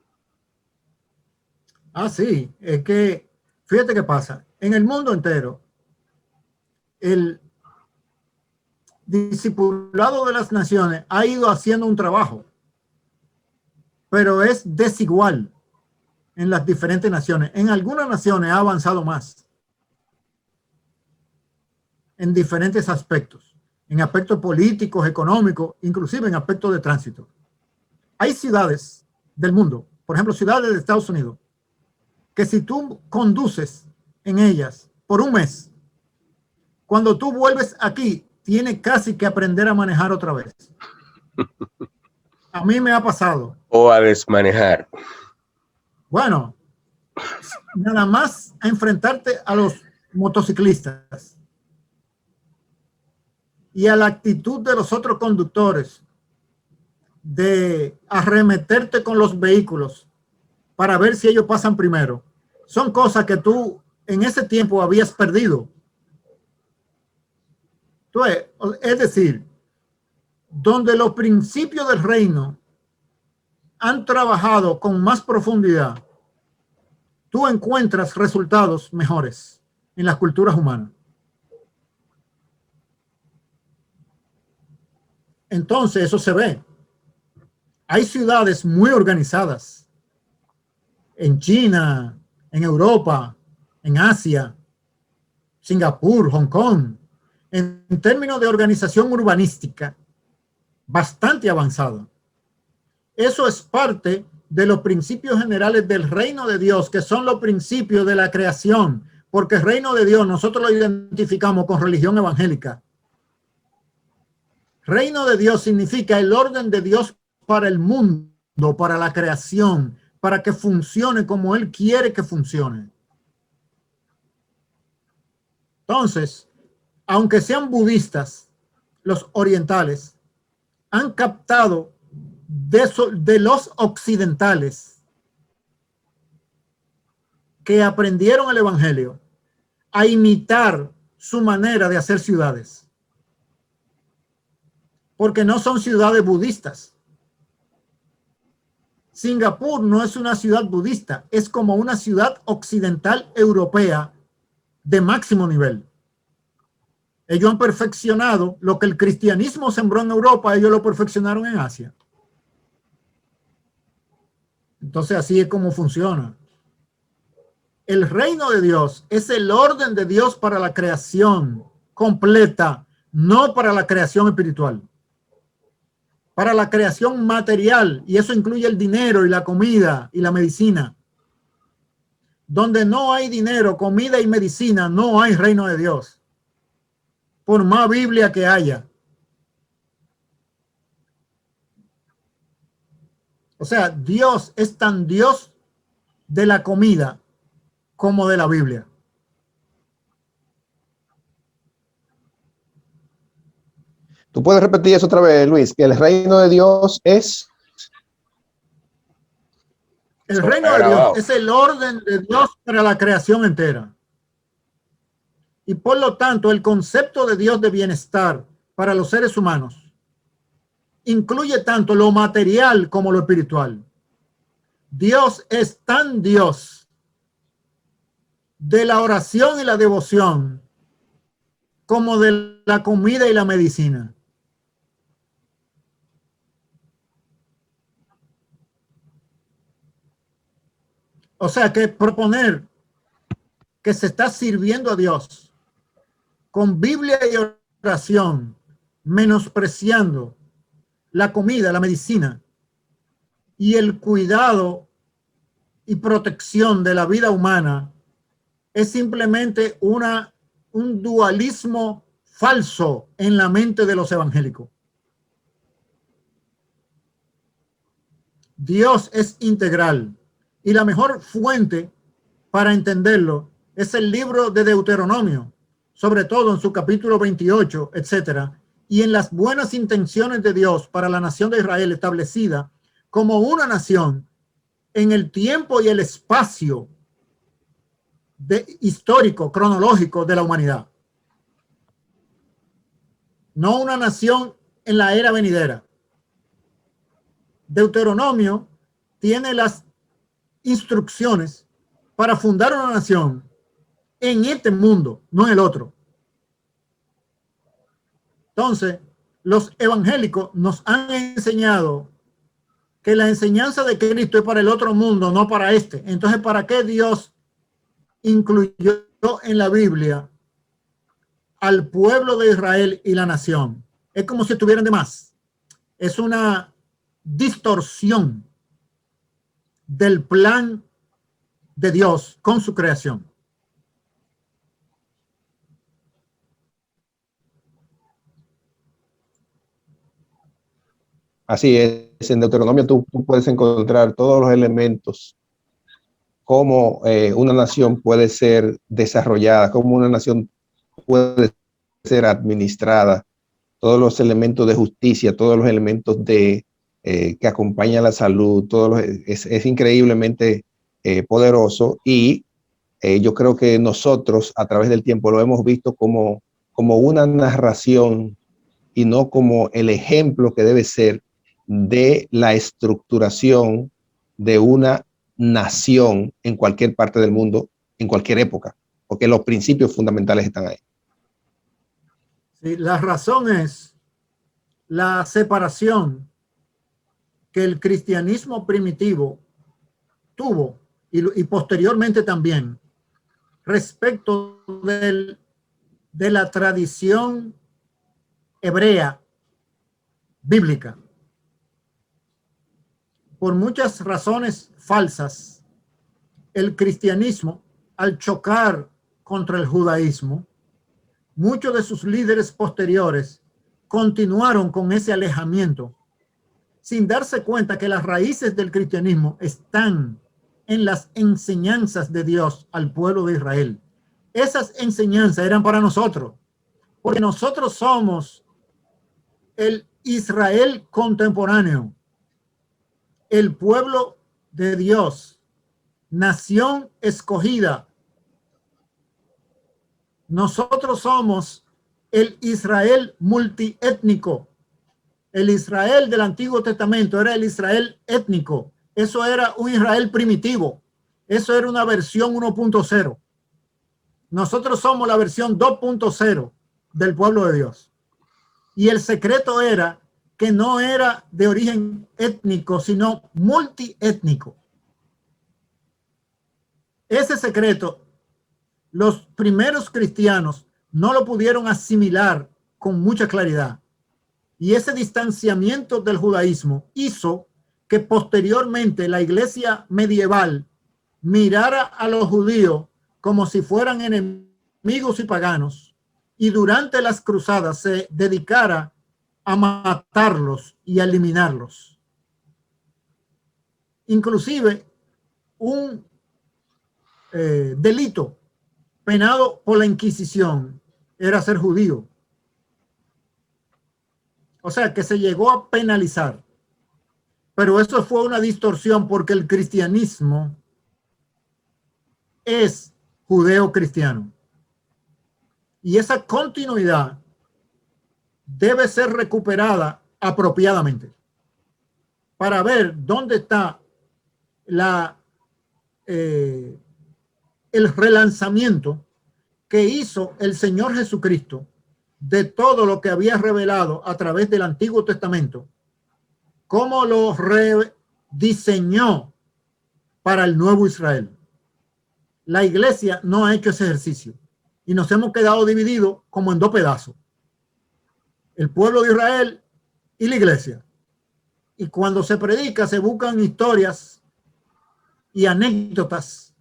Ah, sí, es que fíjate qué pasa. En el mundo entero, el discipulado de las naciones ha ido haciendo un trabajo, pero es desigual en las diferentes naciones. En algunas naciones ha avanzado más en diferentes aspectos, en aspectos políticos, económicos, inclusive en aspectos de tránsito. Hay ciudades del mundo, por ejemplo, ciudades de Estados Unidos, que si tú conduces en ellas por un mes, cuando tú vuelves aquí, tienes casi que aprender a manejar otra vez. A mí me ha pasado. O a desmanejar. Bueno, nada más a enfrentarte a los motociclistas y a la actitud de los otros conductores de arremeterte con los vehículos para ver si ellos pasan primero. Son cosas que tú en ese tiempo habías perdido. Es decir, donde los principios del reino han trabajado con más profundidad, tú encuentras resultados mejores en las culturas humanas. Entonces, eso se ve. Hay ciudades muy organizadas en China, en Europa, en Asia, Singapur, Hong Kong, en términos de organización urbanística, bastante avanzada. Eso es parte de los principios generales del reino de Dios, que son los principios de la creación, porque el reino de Dios nosotros lo identificamos con religión evangélica. Reino de Dios significa el orden de Dios para el mundo, para la creación, para que funcione como Él quiere que funcione. Entonces, aunque sean budistas, los orientales han captado de los occidentales que aprendieron el evangelio a imitar su manera de hacer ciudades, porque no son ciudades budistas. Singapur no es una ciudad budista, es como una ciudad occidental europea de máximo nivel. Ellos han perfeccionado lo que el cristianismo sembró en Europa, ellos lo perfeccionaron en Asia. Entonces así es como funciona. El reino de Dios es el orden de Dios para la creación completa, no para la creación espiritual. Para la creación material, y eso incluye el dinero y la comida y la medicina. Donde no hay dinero, comida y medicina, no hay reino de Dios. Por más Biblia que haya. O sea, Dios es tan Dios de la comida como de la Biblia. ¿Tú puedes repetir eso otra vez, Luis? Que el reino de Dios es... El reino de Dios es el orden de Dios para la creación entera. Y por lo tanto, el concepto de Dios de bienestar para los seres humanos incluye tanto lo material como lo espiritual. Dios es tan Dios de la oración y la devoción como de la comida y la medicina. O sea que proponer que se está sirviendo a Dios con Biblia y oración, menospreciando la comida, la medicina y el cuidado y protección de la vida humana, es simplemente un dualismo falso en la mente de los evangélicos. Dios es integral y la mejor fuente para entenderlo es el libro de Deuteronomio, sobre todo en su capítulo 28, etcétera, y en las buenas intenciones de Dios para la nación de Israel establecida como una nación en el tiempo y el espacio histórico, cronológico de la humanidad. No una nación en la era venidera. Deuteronomio tiene las instrucciones para fundar una nación en este mundo, no en el otro. Entonces, los evangélicos nos han enseñado que la enseñanza de Cristo es para el otro mundo, no para este. Entonces, ¿para qué Dios incluyó en la Biblia al pueblo de Israel y la nación? Es como si estuvieran de más. Es una distorsión del plan de Dios con su creación. Así es, en Deuteronomio tú puedes encontrar todos los elementos, cómo una nación puede ser desarrollada, cómo una nación puede ser administrada, todos los elementos de justicia, todos los elementos de que acompañan la salud, es increíblemente poderoso, y yo creo que nosotros a través del tiempo lo hemos visto como una narración y no como el ejemplo que debe ser de la estructuración de una nación en cualquier parte del mundo, en cualquier época, porque los principios fundamentales están ahí. Sí, la razón es la separación que el cristianismo primitivo tuvo y posteriormente también respecto de la tradición hebrea bíblica. por muchas razones falsas, el cristianismo, al chocar contra el judaísmo, muchos de sus líderes posteriores continuaron con ese alejamiento, sin darse cuenta que las raíces del cristianismo están en las enseñanzas de Dios al pueblo de Israel. Esas enseñanzas eran para nosotros, porque nosotros somos el Israel contemporáneo, el pueblo de Dios, nación escogida. Nosotros somos el Israel multiétnico. El Israel del Antiguo Testamento era el Israel étnico. Eso era un Israel primitivo. Eso era una versión 1.0. Nosotros somos la versión 2.0 del pueblo de Dios. Y el secreto era que no era de origen étnico, sino multiétnico. Ese secreto, los primeros cristianos no lo pudieron asimilar con mucha claridad. Y ese distanciamiento del judaísmo hizo que posteriormente la iglesia medieval mirara a los judíos como si fueran enemigos y paganos, y durante las cruzadas se dedicara a matarlos y a eliminarlos. Inclusive un delito penado por la Inquisición era ser judío. O sea, que se llegó a penalizar. Pero eso fue una distorsión porque el cristianismo es judeo-cristiano. Y esa continuidad debe ser recuperada apropiadamente para ver dónde está el relanzamiento que hizo el Señor Jesucristo de todo lo que había revelado a través del Antiguo Testamento, cómo lo rediseñó para el nuevo Israel. La iglesia no ha hecho ese ejercicio y nos hemos quedado divididos como en dos pedazos: el pueblo de Israel y la iglesia. Y cuando se predica se buscan historias y anécdotas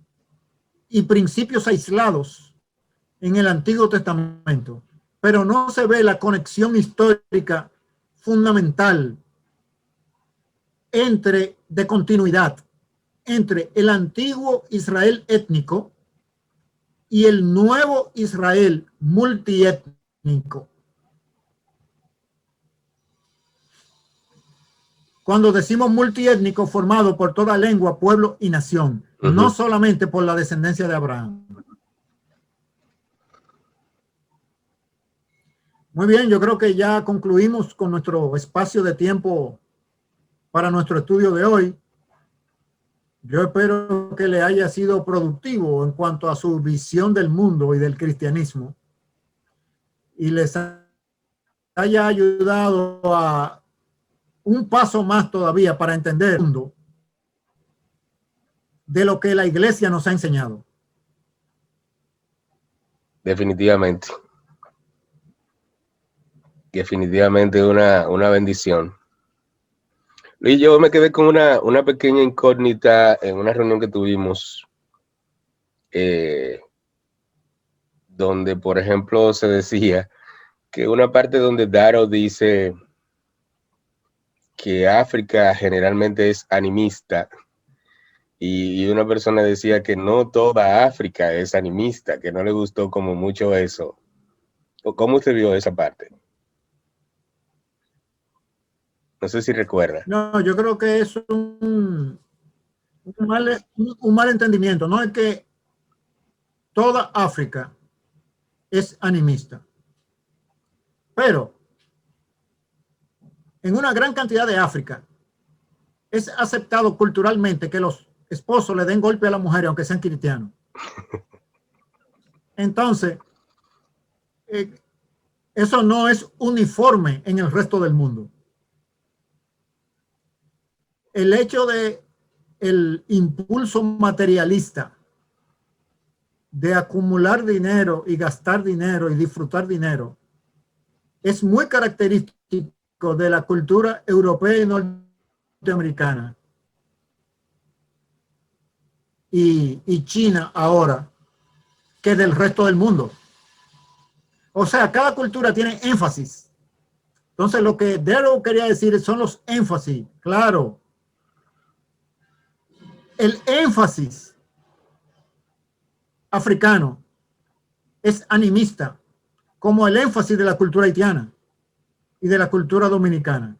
y principios aislados en el Antiguo Testamento, pero no se ve la conexión histórica fundamental de continuidad entre el antiguo Israel étnico y el nuevo Israel multiétnico. Cuando decimos multiétnico, formado por toda lengua, pueblo y nación, no solamente por la descendencia de Abraham. Muy bien, yo creo que ya concluimos con nuestro espacio de tiempo para nuestro estudio de hoy. Yo espero que le haya sido productivo en cuanto a su visión del mundo y del cristianismo y les haya ayudado a un paso más todavía para entender el mundo de lo que la iglesia nos ha enseñado. Definitivamente. Definitivamente una bendición. Luis, yo me quedé con una pequeña incógnita en una reunión que tuvimos, donde, por ejemplo, se decía que una parte donde Darrow dice que África generalmente es animista, y una persona decía que no toda África es animista, que no le gustó como mucho eso. ¿Cómo usted vio esa parte? No sé si recuerda. No, yo creo que es un mal entendimiento. No es que toda África es animista, pero en una gran cantidad de África es aceptado culturalmente que los esposos le den golpe a la mujer aunque sean cristianos. Entonces, eso no es uniforme en el resto del mundo. El hecho de el impulso materialista de acumular dinero y gastar dinero y disfrutar dinero es muy característico de la cultura europea y norteamericana, y China ahora que del resto del mundo. O sea, cada cultura tiene énfasis. Entonces, lo que Darrow quería decir son los énfasis. Claro. El énfasis africano es animista, como el énfasis de la cultura haitiana y de la cultura dominicana.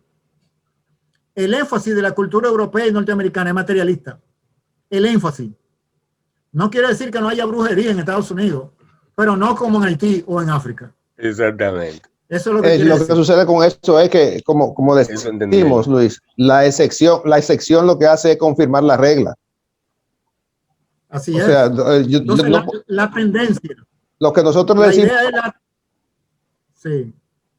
El énfasis de la cultura europea y norteamericana es materialista. El énfasis. No quiere decir que no haya brujería en Estados Unidos, pero no como en Haití o en África. Exactamente. Eso es lo que, lo que sucede con esto es que, como decimos, Luis, la excepción lo que hace es confirmar la regla. Así o es. sea, Entonces, la tendencia. Lo que nosotros La decimos, idea es sí.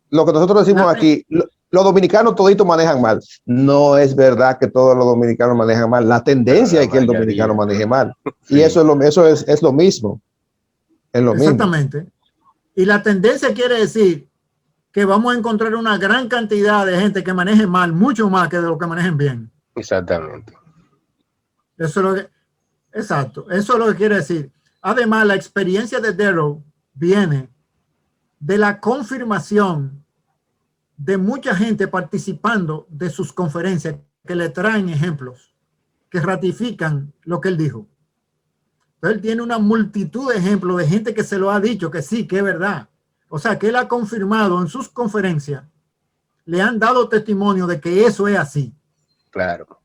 lo que nosotros decimos aquí, los dominicanos toditos manejan mal. No es verdad que todos los dominicanos manejan mal. La tendencia es que el dominicano maneje mal. Sí. Y eso es lo mismo. Es lo Exactamente. mismo. Y la tendencia quiere decir que vamos a encontrar una gran cantidad de gente que maneje mal, mucho más que de lo que manejen bien. Exactamente. Eso es lo que, exacto. Eso es lo que quiere decir. Además, la experiencia de Darrow viene de la confirmación de mucha gente participando de sus conferencias que le traen ejemplos que ratifican lo que él dijo. Entonces, él tiene una multitud de ejemplos de gente que se lo ha dicho que sí, que es verdad. O sea, que él ha confirmado en sus conferencias, le han dado testimonio de que eso es así. Claro.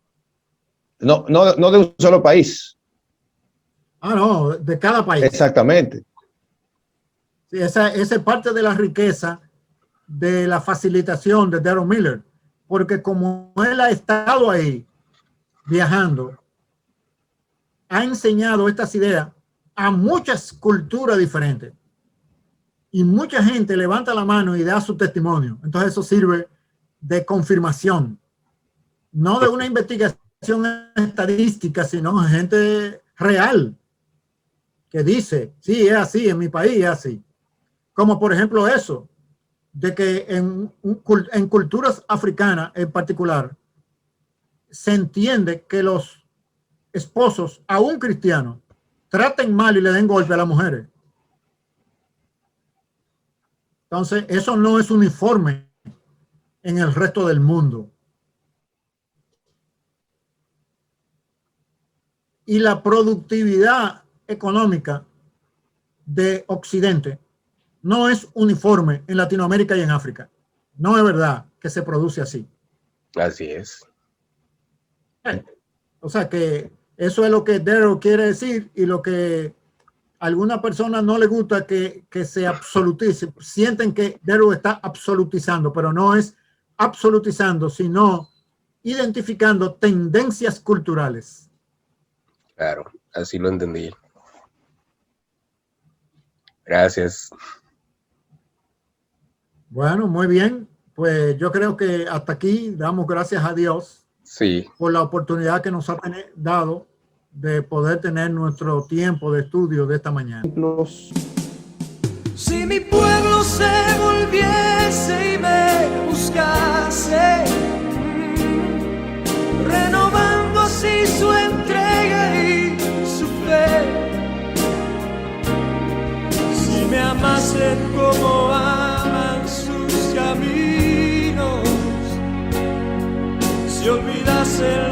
No de un solo país. Ah, no, de cada país. Exactamente. Sí, esa es parte de la riqueza de la facilitación de Darrow Miller, porque como él ha estado ahí viajando, ha enseñado estas ideas a muchas culturas diferentes y mucha gente levanta la mano y da su testimonio. Entonces eso sirve de confirmación, no de una investigación estadística, sino gente real que dice, sí, es así, en mi país es así. Como por ejemplo eso, de que en culturas africanas en particular, se entiende que los esposos, aún cristianos, traten mal y le den golpe a las mujeres. Entonces, eso no es uniforme en el resto del mundo. Y la productividad económica de Occidente no es uniforme en Latinoamérica y en África. No es verdad que se produce así. Así es. O sea que eso es lo que Darrow quiere decir y lo que a alguna persona no le gusta que se absolutice. Sienten que Darrow está absolutizando, pero no es absolutizando, sino identificando tendencias culturales. Claro, así lo entendí. Gracias. Bueno, muy bien. Pues yo creo que hasta aquí damos gracias a Dios Sí. por la oportunidad que nos ha dado de poder tener nuestro tiempo de estudio de esta mañana. Si mi pueblo se volviese y me buscase, renovando así su entrega y su fe, si me amasen como aman sus caminos, si olvidasen